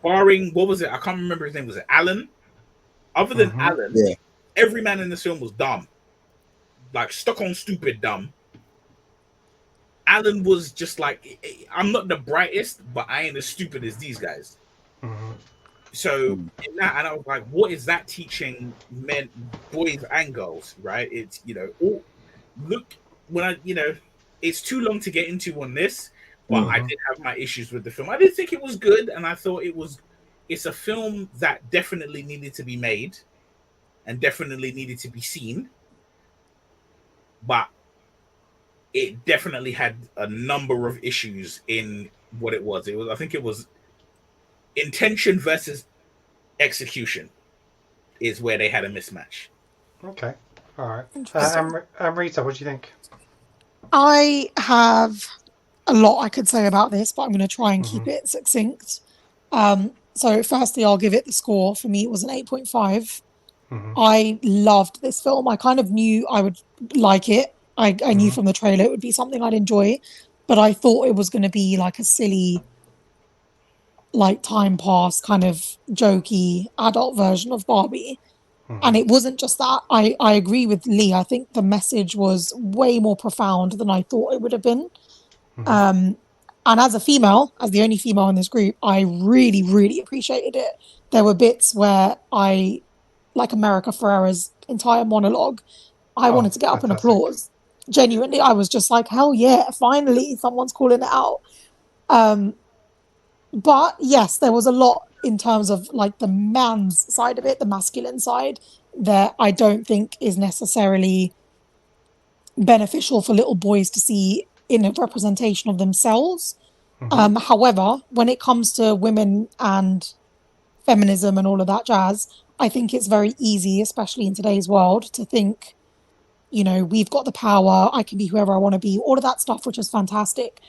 Barring, what was it? I can't remember his name. Was it Alan? Other than Alan, every man in this film was dumb. Like stuck on stupid dumb. Alan was just like, I'm not the brightest, but I ain't as stupid as these guys. So in that, and I was like, what is that teaching men, boys and girls, right? It's, look, when I, it's too long to get into on this, but I did have my issues with the film. I didn't think it was good, and I thought it's a film that definitely needed to be made and definitely needed to be seen, but it definitely had a number of issues in what it was. I think it was intention versus execution is where they had a mismatch. Okay. All right. Amrita, what do you think? I have a lot I could say about this, but I'm going to try and keep it succinct. So firstly, I'll give it the score. For me, it was an 8.5. I loved this film. I kind of knew I would like it. I knew from the trailer it would be something I'd enjoy, but I thought it was going to be like a silly, like time pass kind of jokey adult version of Barbie. And it wasn't just that. I agree with Lee. I think the message was way more profound than I thought it would have been. And as a female, as the only female in this group, I really appreciated it. There were bits where like America Ferrera's entire monologue, I wanted to get up and applause. Genuinely, I was just like, hell yeah, finally someone's calling it out. But yes, there was a lot in terms of like the man's side of it, the masculine side, that I don't think is necessarily beneficial for little boys to see in a representation of themselves. However, when it comes to women and feminism and all of that jazz, I think it's very easy, especially in today's world, to think, we've got the power, I can be whoever I want to be, all of that stuff, which is fantastic.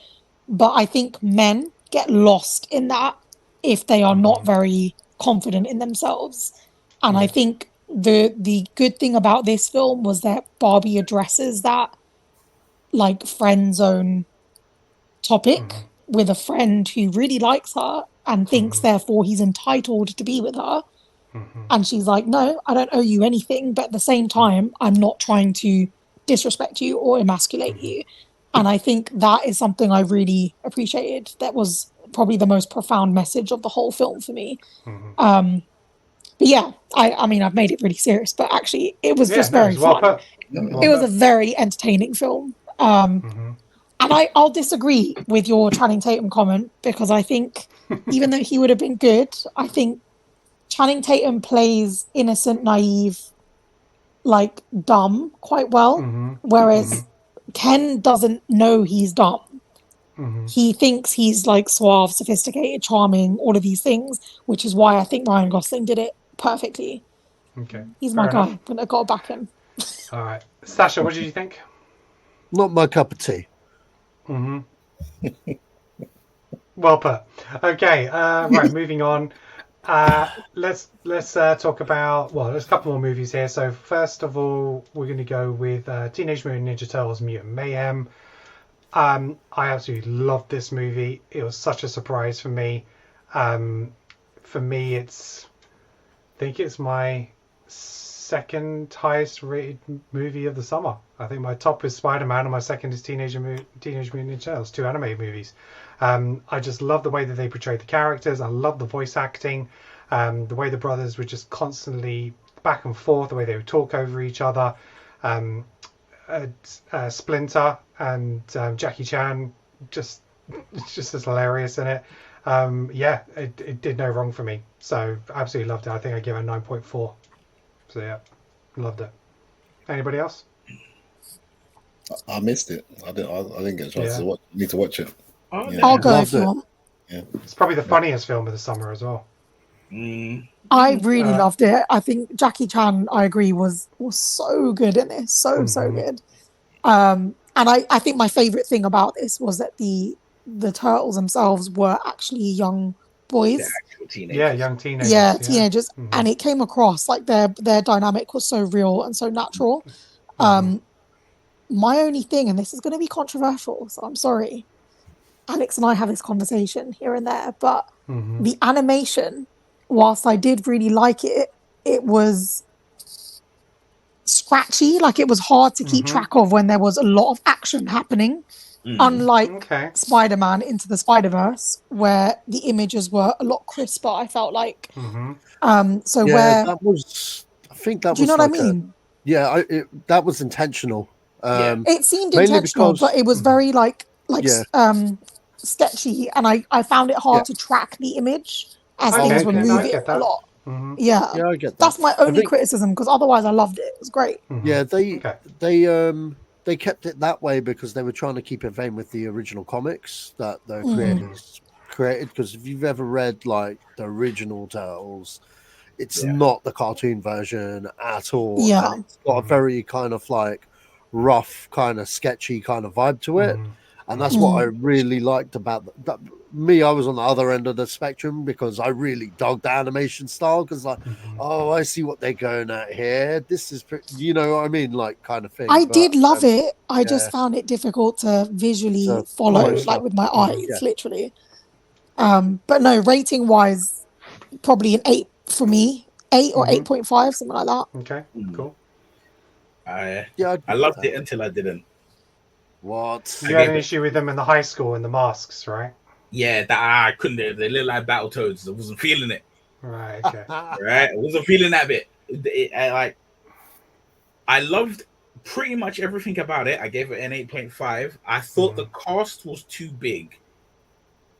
But I think men get lost in that if they are not very confident in themselves. And I think the good thing about this film was that Barbie addresses that like friend zone topic with a friend who really likes her and thinks therefore he's entitled to be with her. And she's like, no, I don't owe you anything, but at the same time, I'm not trying to disrespect you or emasculate you. And I think that is something I really appreciated. That was probably the most profound message of the whole film for me. But yeah, I mean, I've made it really serious, but actually it was just very fun. It was a very entertaining film. And I'll disagree with your Channing Tatum comment, because I think even though he would have been good, I think Channing Tatum plays innocent, naive, like dumb quite well. Whereas Ken doesn't know he's dumb. he thinks he's like suave, sophisticated, charming, all of these things, which is why I think Ryan Gosling did it perfectly. Okay. He's my guy. I got to back him. All right. Sacha, what did you think? Not my cup of tea. Well put. Okay, right, moving on. Let's talk about, well, there's a couple more movies here. So first of all, we're going to go with Teenage Mutant Ninja Turtles Mutant Mayhem. I absolutely loved this movie. It was such a surprise for me. For me, I think it's my second highest rated movie of the summer. I think my top is Spider-Man and my second is Teenage Mutant Ninja Turtles, 2 animated movies. I just love the way that they portrayed the characters. I love the voice acting, the way the brothers were just constantly back and forth, the way they would talk over each other. Splinter and Jackie Chan, just as hilarious in it. It did no wrong for me. So absolutely loved it. I think I give it a 9.4. So yeah, loved it. Anybody else? I missed it. I didn't get a chance to watch. Need to watch it. I'll go if you want. Yeah, it's probably the funniest film of the summer as well. I really loved it. I think Jackie Chan, I agree, was so good in this. So good. And I think my favorite thing about this was that the turtles themselves were actually young boys. Young teenagers. Yeah, teenagers. And it came across like their dynamic was so real and so natural. My only thing, and this is going to be controversial, so I'm sorry, Alex and I have this conversation here and there, but the animation, whilst I did really like it, it was scratchy. Like, it was hard to keep track of when there was a lot of action happening. Unlike Spider-Man Into the Spider-Verse, where the images were a lot crisper, I felt like. That was, I think that do you know was what I mean? That was intentional. It seemed intentional, but it was very sketchy, and I found it hard to track the image as things were moving a lot. Yeah, I get that. That's my only criticism, because otherwise I loved it. It was great. Yeah, they kept it that way because they were trying to keep it vain with the original comics that the creators created. Because if you've ever read like the original Turtles, it's not the cartoon version at all. Yeah, and it's got a very kind of like rough, kind of sketchy kind of vibe to it. And that's what I really liked about that. Me, I was on the other end of the spectrum because I really dug the animation style. Because I see what they're going at here. This is, you know what I mean, like kind of thing. I did love it. I just found it difficult to visually follow, like with my eyes, literally. But no, rating wise, probably an 8 for me, 8 or 8.5, something like that. Okay, cool. I loved it until I didn't. What? You had an issue with them in the high school and the masks, right? Yeah, that I couldn't do. They look like Battletoads. I wasn't feeling it. Right, okay. Right? I wasn't feeling that bit. I loved pretty much everything about it. I gave it an 8.5. I thought the cast was too big.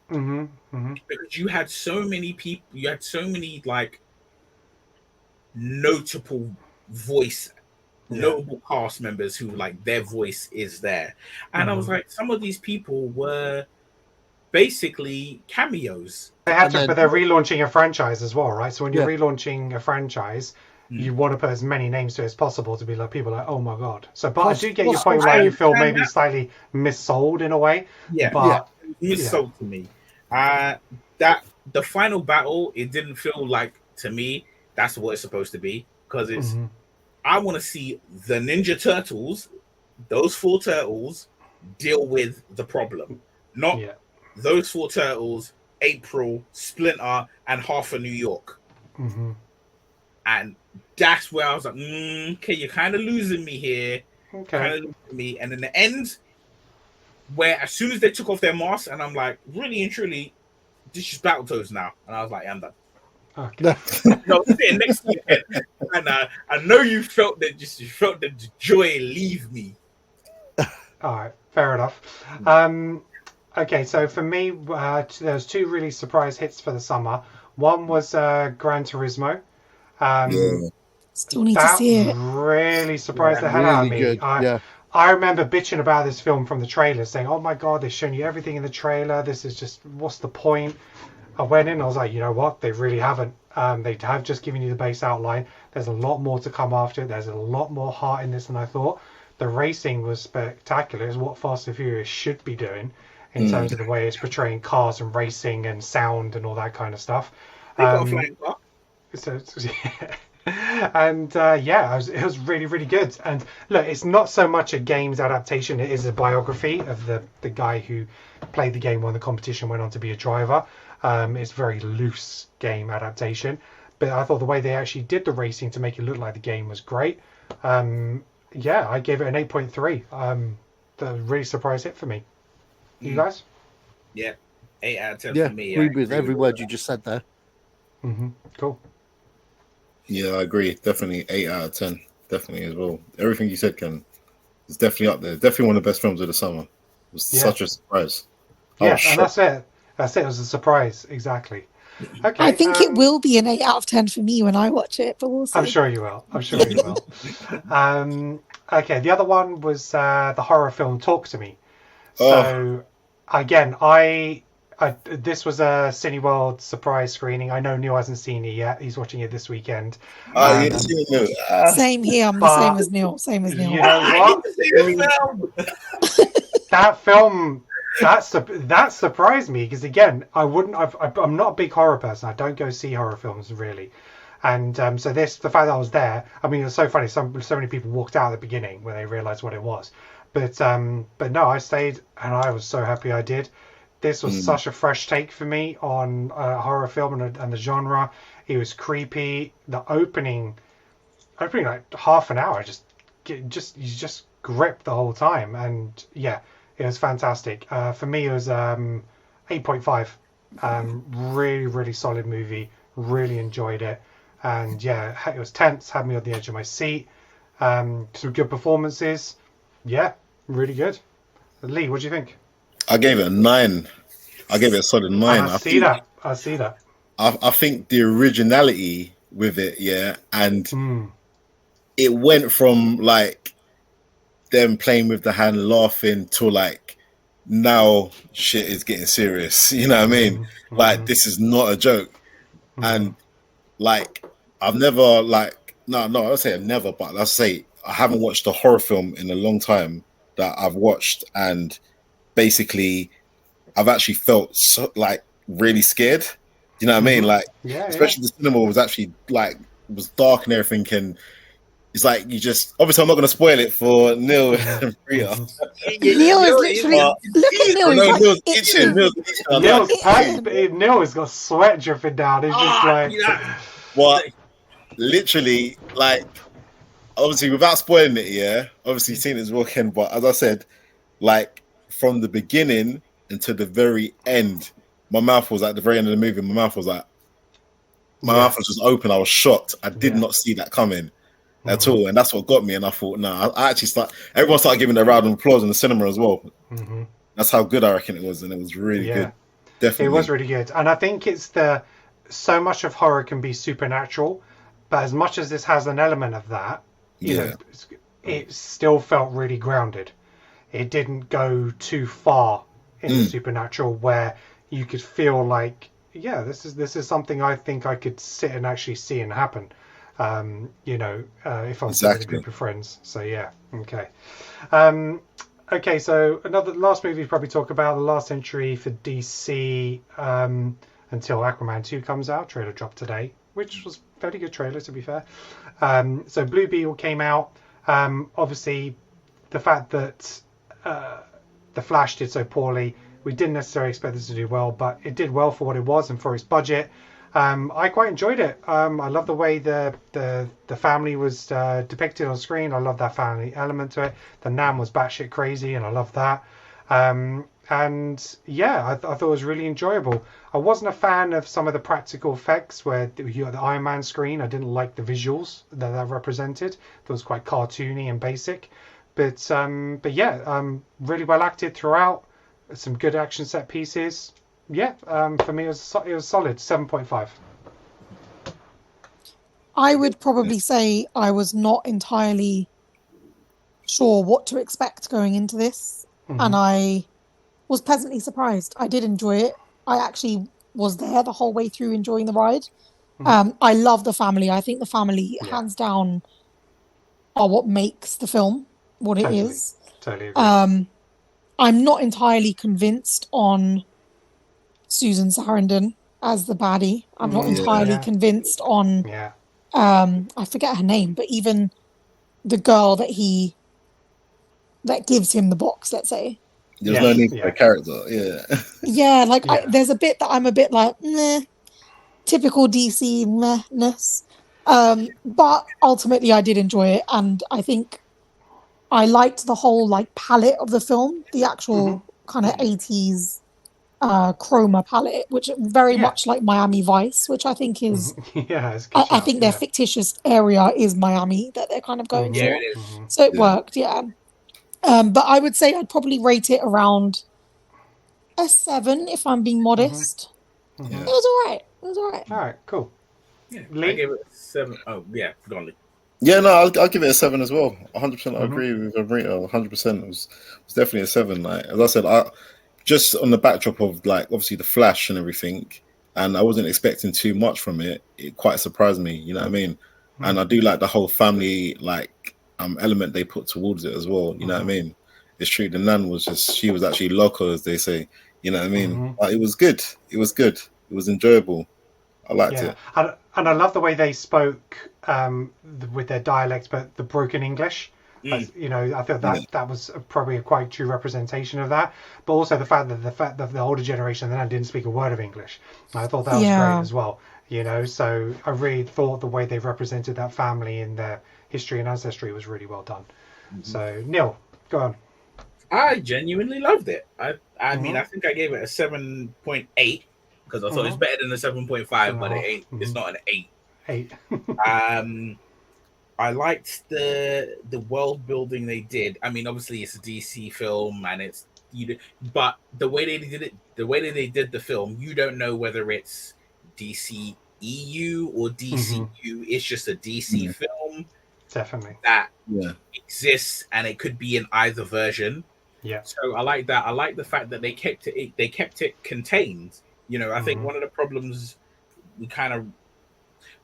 Because you had so many people, you had so many like notable cast members who like their voice is there. And I was like, some of these people were basically cameos. They had to, but they're relaunching a franchise as well, right? So when you're relaunching a franchise, you want to put as many names to it as possible to be like people like, oh my god. So, but I do get your point where you feel maybe slightly missold in a way. Missold to me. That the final battle, it didn't feel like to me that's what it's supposed to be, because it's I want to see the Ninja Turtles, those 4 turtles, deal with the problem, not those 4 turtles, April, Splinter, and half of New York. And that's where I was like, okay, you're kind of losing me here. Kind of losing me. And in the end, where as soon as they took off their masks, and I'm like, really and truly, this is Battletoads now. And I was like, I'm done. Okay. Sitting next to you, and I know you felt the joy leave me. All right, fair enough. Okay, so for me, there's 2 really surprise hits for the summer. One was Gran Turismo. Still need to see it. Really surprised the hell out of me. Good. I remember bitching about this film from the trailer, saying, "Oh my god, they've shown you everything in the trailer. This is just, what's the point?" I went in, I was like, you know what? They really haven't. They have just given you the base outline. There's a lot more to come after. There's a lot more heart in this than I thought. The racing was spectacular. It's what Fast and Furious should be doing in terms of the way it's portraying cars and racing and sound and all that kind of stuff. And it was really, really good. And look, it's not so much a games adaptation, it is a biography of the guy who played the game, won the competition, went on to be a driver. It's a very loose game adaptation, but I thought the way they actually did the racing to make it look like the game was great. I gave it an 8.3. That was a really surprise hit for me. You guys? Yeah, 8 out of 10 Yeah, for me. agree with every word you just said there. Cool. Yeah, I agree. Definitely 8 out of 10. Definitely as well. Everything you said, Ken, is definitely up there. Definitely one of the best films of the summer. It was such a surprise. Yeah, and that's it. That's it. It was a surprise. Exactly. Okay. I think it will be an 8 out of 10 for me when I watch it, but we'll see. I'm sure you will. Okay, the other one was the horror film Talk to Me. So, again, this was a Cineworld surprise screening. I know Neil hasn't seen it yet. He's watching it this weekend. Same here. I'm the same as Neil. You know what? That film, that surprised me because, again, I'm not a big horror person. I don't go see horror films really. And so the fact that I was there, I mean, it was so funny. So many people walked out at the beginning when they realized what it was. But no, I stayed and I was so happy I did. This was such a fresh take for me on a horror film and the genre. It was creepy. The opening like half an hour, you just gripped the whole time. And yeah, it was fantastic. For me, it was 8.5. Really, really solid movie. Really enjoyed it. And yeah, it was tense, had me on the edge of my seat. Some good performances. Yeah, really good. Lee, what do you think? I gave it a 9. I gave it a solid 9. I see that. I think the originality with it, and it went from like them playing with the hand, laughing, to like now shit is getting serious. You know what I mean? Like this is not a joke, and like I've never I'll say I've never, but let's say I haven't watched a horror film in a long time that I've watched, and basically I've actually felt like really scared. You know what I mean? Like, especially the cinema was actually like, it was dark and everything, and it's like you just, obviously I'm not going to spoil it for Neil and Priya. Neil is literally, look at Neil, Neil's itching. Neil has got sweat dripping down. It's just like, what? Literally, like, obviously without spoiling it, obviously you've seen it as well, Ken, but as I said, like from the beginning until the very end, my mouth was at the very end of the movie. My mouth was mouth was just open. I was shocked. I did not see that coming at all, and that's what got me. And I thought, I actually everyone started giving a round of applause in the cinema as well. That's how good I reckon it was, and it was really good. Definitely, it was really good. And I think it's so much of horror can be supernatural, but as much as this has an element of that, you know, it still felt really grounded. It didn't go too far in the supernatural where you could feel like, this is something I think I could sit and actually see and happen. If I was with a group of friends. So okay. Okay, so last movie we probably talk about, the last entry for DC until Aquaman 2 comes out. Trailer dropped today, which was a very good trailer to be fair. So Blue Beetle came out. Obviously, the fact that The Flash did so poorly, we didn't necessarily expect this to do well, but it did well for what it was and for its budget. I quite enjoyed it. I love the way the family was depicted on screen. I love that family element to it. The Nam was batshit crazy, and I love that. I thought it was really enjoyable. I wasn't a fan of some of the practical effects where you got the Iron Man screen. I didn't like the visuals that represented. That was quite cartoony and basic. But really well acted throughout. Some good action set pieces. For me it was solid. 7.5. I would probably say I was not entirely sure what to expect going into this, and I was pleasantly surprised. I did enjoy it. I actually was there the whole way through enjoying the ride. I love the family. I think the family, hands down, are what makes the film what it is. Totally agree. I'm not entirely convinced on Susan Sarandon as the baddie. I'm not entirely convinced on I forget her name, but even the girl that gives him the box, let's say. There's no need for a character, Yeah, like there's a bit that I'm a bit like, meh, typical DC mehness. But ultimately I did enjoy it, and I think I liked the whole like palette of the film, the actual kind of 80s chroma palette, which very much like Miami Vice, which I think is I think their fictitious area is Miami that they're kind of going for. It is. So it worked, but I would say I'd probably rate it around a 7 if I'm being modest. It was all right. All right, cool. Yeah, I gave it a 7. Oh, yeah, go on, Lee. Yeah, no, I'll give it a 7 as well. 100%. I agree with Amrita. 100%. It was definitely a 7. Like, as I said, just on the backdrop of like obviously the Flash and everything, and I wasn't expecting too much from it. It quite surprised me. You know what I mean? And I do like the whole family like element they put towards it as well. You know what I mean? It's true. The nun she was actually loco, as they say. You know what I mean? But it was good. It was good. It was enjoyable. I liked it. And I love the way they spoke with their dialect, but the broken English. You know, I thought that was probably a quite true representation of that. But also the fact that the older generation then didn't speak a word of English. I thought that was great as well. You know, so I really thought the way they've represented that family in their history and ancestry was really well done. So Neil, go on. I genuinely loved it. I mean, I think I gave it a 7.8 because I thought it's better than a 7.5, but it ain't. It's not an 8. 8. I liked the world building they did. I mean, obviously it's a DC film, and but the way they did it, the way that they did the film, you don't know whether it's DC EU or DCU. It's just a DC film, definitely that exists, and it could be in either version. Yeah. So I like that. I like the fact that they kept it contained. You know, I think one of the problems we kind of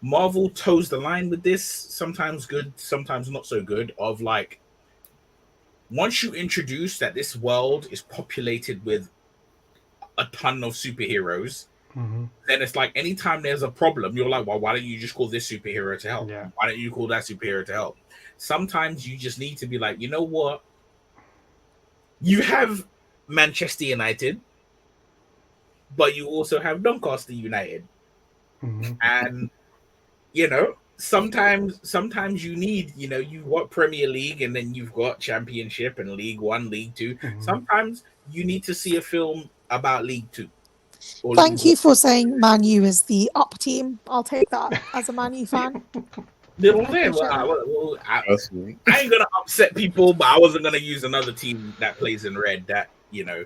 Marvel toes the line with this, sometimes good, sometimes not so good, of like, once you introduce that this world is populated with a ton of superheroes, then it's like anytime there's a problem, you're like, well, why don't you just call this superhero to help? Why don't you call that superhero to help? Sometimes you just need to be like, you know what? You have Manchester United, but you also have Doncaster United. And you know, sometimes you need, you know, you've got Premier League and then you've got Championship and League 1, League 2. Sometimes you need to see a film about League 2. Thank you for saying Man U is the up team. I'll take that as a Man U fan. I ain't gonna upset people, but I wasn't gonna use another team that plays in red that, you know,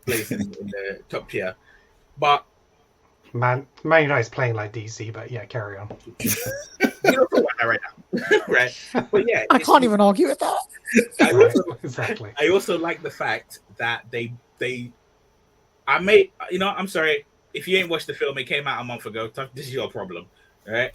plays in the top tier. But Man United's playing like DC, but yeah, carry on. You don't talk about that right now, right? But yeah, I can't even argue with that. Exactly. I also like the fact that I made, you know, I'm sorry if you ain't watched the film. It came out a month ago. This is your problem, right?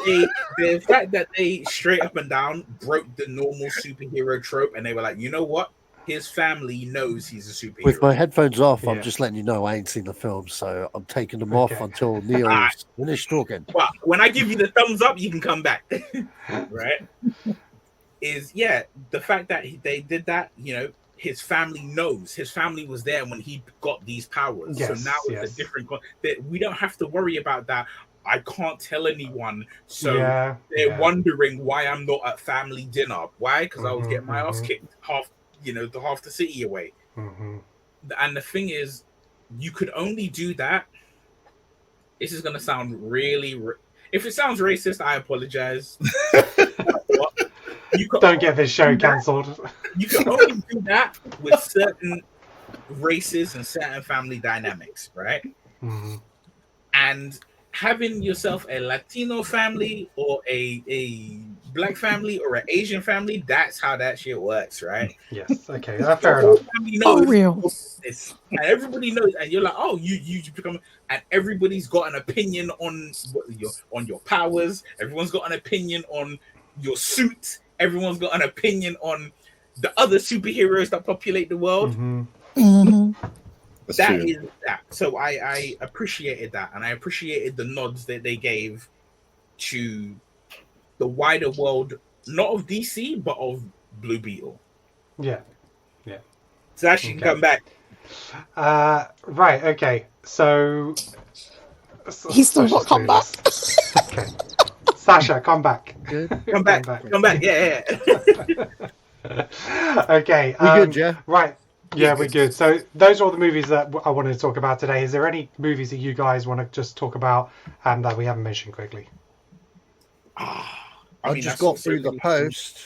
The fact that they straight up and down broke the normal superhero trope, and they were like, you know what? His family knows he's a superhero. With my headphones off, I'm just letting you know I ain't seen the film, so I'm taking them off until Neil's finished talking. Well, when I give you the thumbs up, you can come back, right? The fact that they did that, you know, his family knows. His family was there when he got these powers. So now it's a different. We don't have to worry about that. I can't tell anyone. So they're wondering why I'm not at family dinner. Why? Because I was getting my ass kicked half the city away. And the thing is, you could only do that. This is gonna sound really. If it sounds racist, I apologize. Don't get this show cancelled. You can only do that with certain races and certain family dynamics, right? And having yourself a Latino family or a black family or an Asian family, that's how that shit works, right? Yes. Okay. Fair The enough. whole family knows real. this, and everybody knows, and you're like, oh, you become, and everybody's got an opinion on your powers. Everyone's got an opinion on your suit. Everyone's got an opinion on the other superheroes that populate the world. That is that. So I appreciated that, and I appreciated the nods that they gave to the wider world, not of DC, but of Blue Beetle. Yeah. Yeah. Sacha can come back. Right. Okay. So He's still not come back. Okay. Sacha, come back. Come back. Come back. Yeah. Okay. We good, yeah? Right. Yeah, we're good. So those are all the movies that I wanted to talk about today. Is there any movies that you guys want to just talk about that we haven't mentioned quickly? I just got through the post.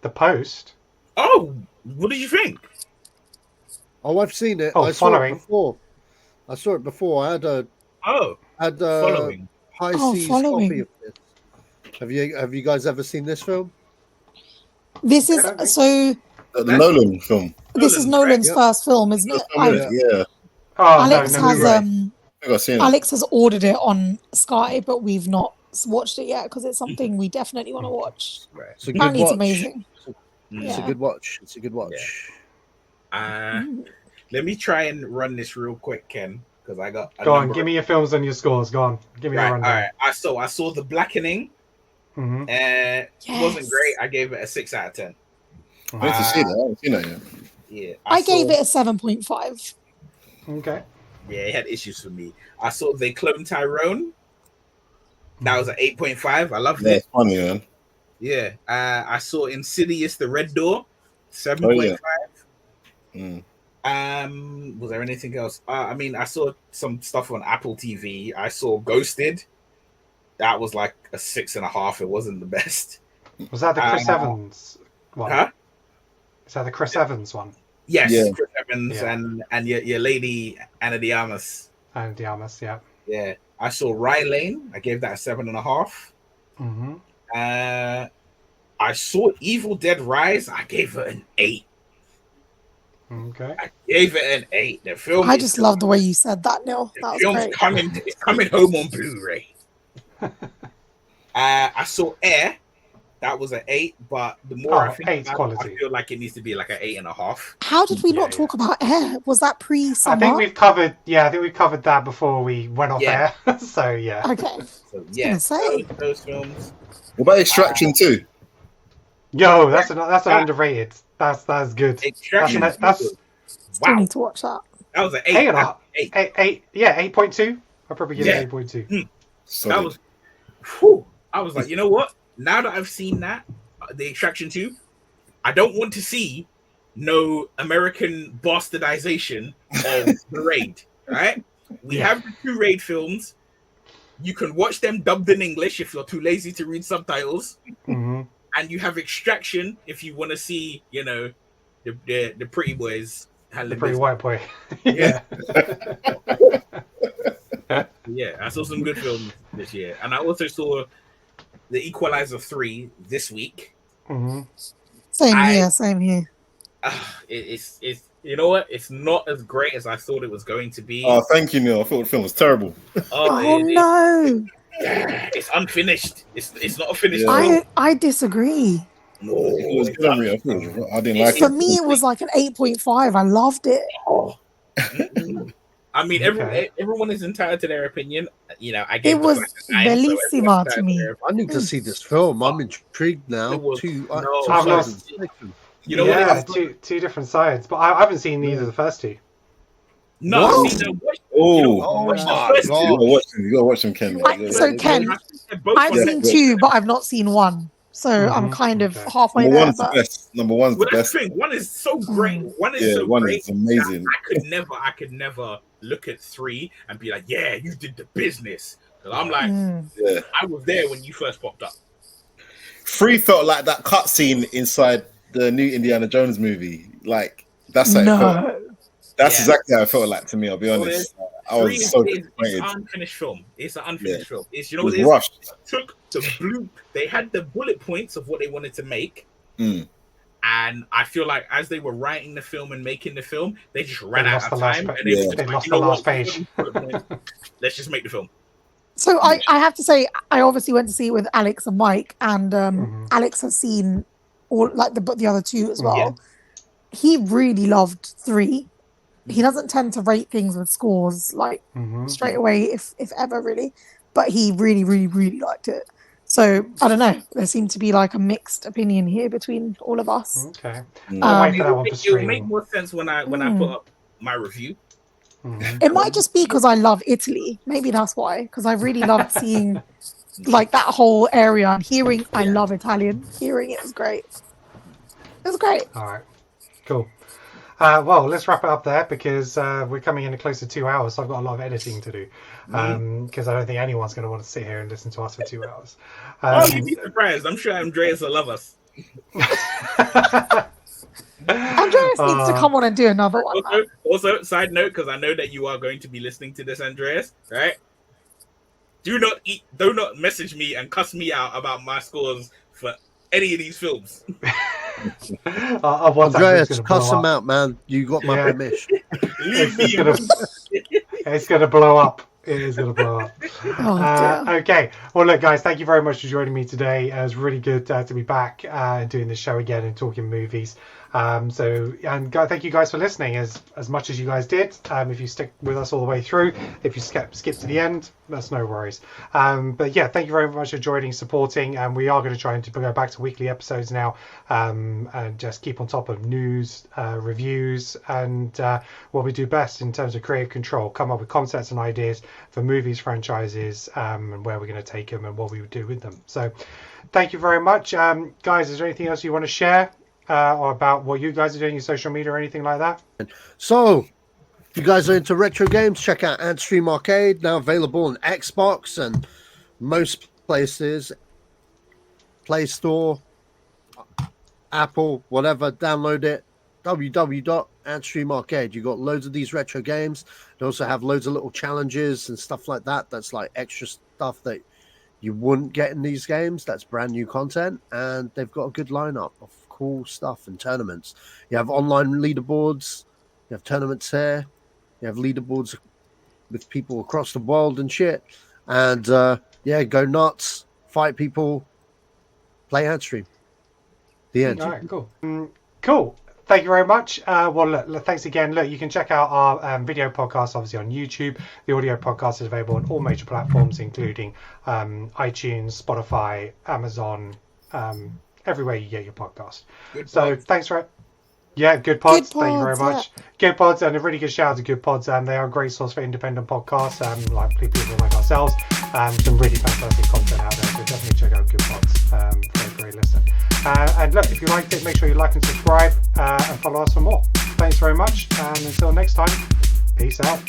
The Post? Oh, what did you think? Oh, I've seen it. Oh, I saw Following. it before. I saw it before. I had a Following. high seas Following. copy of this. Have you guys ever seen this film? This is so. The Nolan film. This is Nolan's first film, isn't it? Yeah. Oh, Alex no, has I think I've seen it. Alex has ordered it on Sky, but we've not watched it yet because it's something we definitely want to watch. It's a good Apparently, it's watch. amazing. It's a good watch. It's a good watch. Let me try and run this real quick, Ken, because I got. Go on, give me your films and your scores. Go on, give me a rundown. All right. I saw The Blackening. It wasn't great. I gave it a 6 out of 10. I need to see that. I haven't seen that yet. Yeah, I gave it a 7.5. Okay. Yeah, it had issues for me. I saw They Cloned Tyrone. That was an 8.5. I loved it. It's funny, man. Yeah. I saw Insidious: The Red Door, 7.5. Was there anything else? I mean, I saw some stuff on Apple TV. I saw Ghosted. That was like a 6.5. It wasn't the best. Was that the Chris Evans one? Huh? Is that the Chris Evans one? Yes, Yeah. Chris Evans and your lady Ana de Armas. Ana de Armas, yeah. Yeah. I saw Rye Lane. I gave that a 7.5. I saw Evil Dead Rise. I gave it an 8. Okay. I gave it an 8. The film. I just love the way you said that, Neil. That was film's great. coming home on Blu-ray. I saw Air. That was an 8, but the more I think about quality. it, I feel like it needs to be like an 8.5. How did we not talk about Air? Was that pre-summer? I think we've covered. Yeah, I think we covered that before we went off air. So yeah. Okay. So yeah, say. those films. What about Extraction 2? Yo, that's an underrated. That's good. Extraction. That's Still need to watch that. That was an 8. 8. Yeah, 8.2. I'll probably give it 8.2. That was. Whew, I was like, you know what? Now that I've seen that, the Extraction 2, I don't want to see no American bastardization of the Raid, right? We have the 2 Raid films. You can watch them dubbed in English if you're too lazy to read subtitles. And you have Extraction if you want to see, you know, the pretty boys. The pretty white boy. Yeah. Yeah, I saw some good films this year. And I also saw The Equalizer 3 this week. Same here. It's you know what? It's not as great as I thought it was going to be. Oh, thank you, Neil. I thought the film was terrible. No. It's unfinished. It's not a finished film. I disagree. No, it was good, Amrita. I didn't like it. For me, it was like an 8.5. I loved it. I mean, everyone is entitled to their opinion. You know, I gave It was bellissima to me. I need to see this film. I'm intrigued now. I've lost. You know what? what? Two different sides, but I haven't seen either of the first two. No, Watch the first two. You gotta watch them, Ken. So Ken, I've seen 2, but I've not seen 1. So I'm kind of halfway Number there. one's the best. Number one's the best. One is so great. One is so one great. is amazing. I could never look at 3 and be like, yeah, you did the business. Because I'm like, I was there when you first popped up. 3 felt like that cutscene inside the new Indiana Jones movie. Like that's how it felt. That's exactly how it felt like to me. I'll be honest. I was 3 so is disappointed. unfinished film. It's an unfinished film. It's It what was it is? rushed. Took the blue. They had the bullet points of what they wanted to make, Mm. and I feel like as they were writing the film and making the film, they just ran They out lost of the last time, pa- and they were Yeah. just They like, lost you the know last what? page. Let's just make the film. So I have to say, I obviously went to see it with Alex and Mike, and Alex has seen all like the other two as well. Yeah. He really loved 3. He doesn't tend to rate things with scores like straight away, if ever really, but he really, really, really liked it. So I don't know. There seemed to be like a mixed opinion here between all of us. Okay. I'll wait for that one for It will make streaming. more sense when I put up my review. It might just be because I love Italy. Maybe that's why. Because I really loved seeing like that whole area and hearing. I love Italian. Hearing it was great. It was great. All right. Cool. Well, let's wrap it up there because we're coming in close to 2 hours. So I've got a lot of editing to do because I don't think anyone's going to want to sit here and listen to us for 2 hours. You'd be surprised. I'm sure Andreas will love us. Andreas needs to come on and do another one. Also, side note, because I know that you are going to be listening to this, Andreas, right? Do not message me and cuss me out about my scores for any of these films. Andreas, cuss him out, man. You got my permission. It's going to blow up. It is going to blow up. Okay. Well, look, guys, thank you very much for joining me today. It was really good to be back doing this show again and talking movies. Thank you guys for listening as much as you guys did. If you stick with us all the way through, if you skip to the end, that's no worries. But yeah, thank you very much for joining, supporting, and we are going to try and go back to weekly episodes now, and just keep on top of news, reviews, and what we do best in terms of creative control. Come up with concepts and ideas for movies, franchises, and where we're going to take them and what we would do with them. So, thank you very much, guys. Is there anything else you want to share? Or about what you guys are doing in social media or anything like that? So, if you guys are into retro games, check out Antstream Arcade, now available on Xbox and most places, Play Store, Apple, whatever. Download it. www.Antstream Arcade. You got loads of these retro games. They also have loads of little challenges and stuff like that. That's like extra stuff that you wouldn't get in these games. That's brand new content, and they've got a good lineup of cool stuff and tournaments. You have online leaderboards, you have tournaments here, you have leaderboards with people across the world and shit. And go nuts, fight people, play Antstream. The end. All right, cool. Cool. Thank you very much. Look, thanks again. Look, you can check out our video podcast, obviously, on YouTube. The audio podcast is available on all major platforms, including iTunes, Spotify, Amazon, everywhere you get your podcast. Thanks for it. Yeah, Good Pods. Thank you very much. Yeah. Good Pods, and a really good shout out to Good Pods. They are a great source for independent podcasts, like people like ourselves. Some really fantastic content out there, so definitely check out Good Pods for a great listen. And look, if you liked it, make sure you like and subscribe and follow us for more. Thanks very much, and until next time, peace out.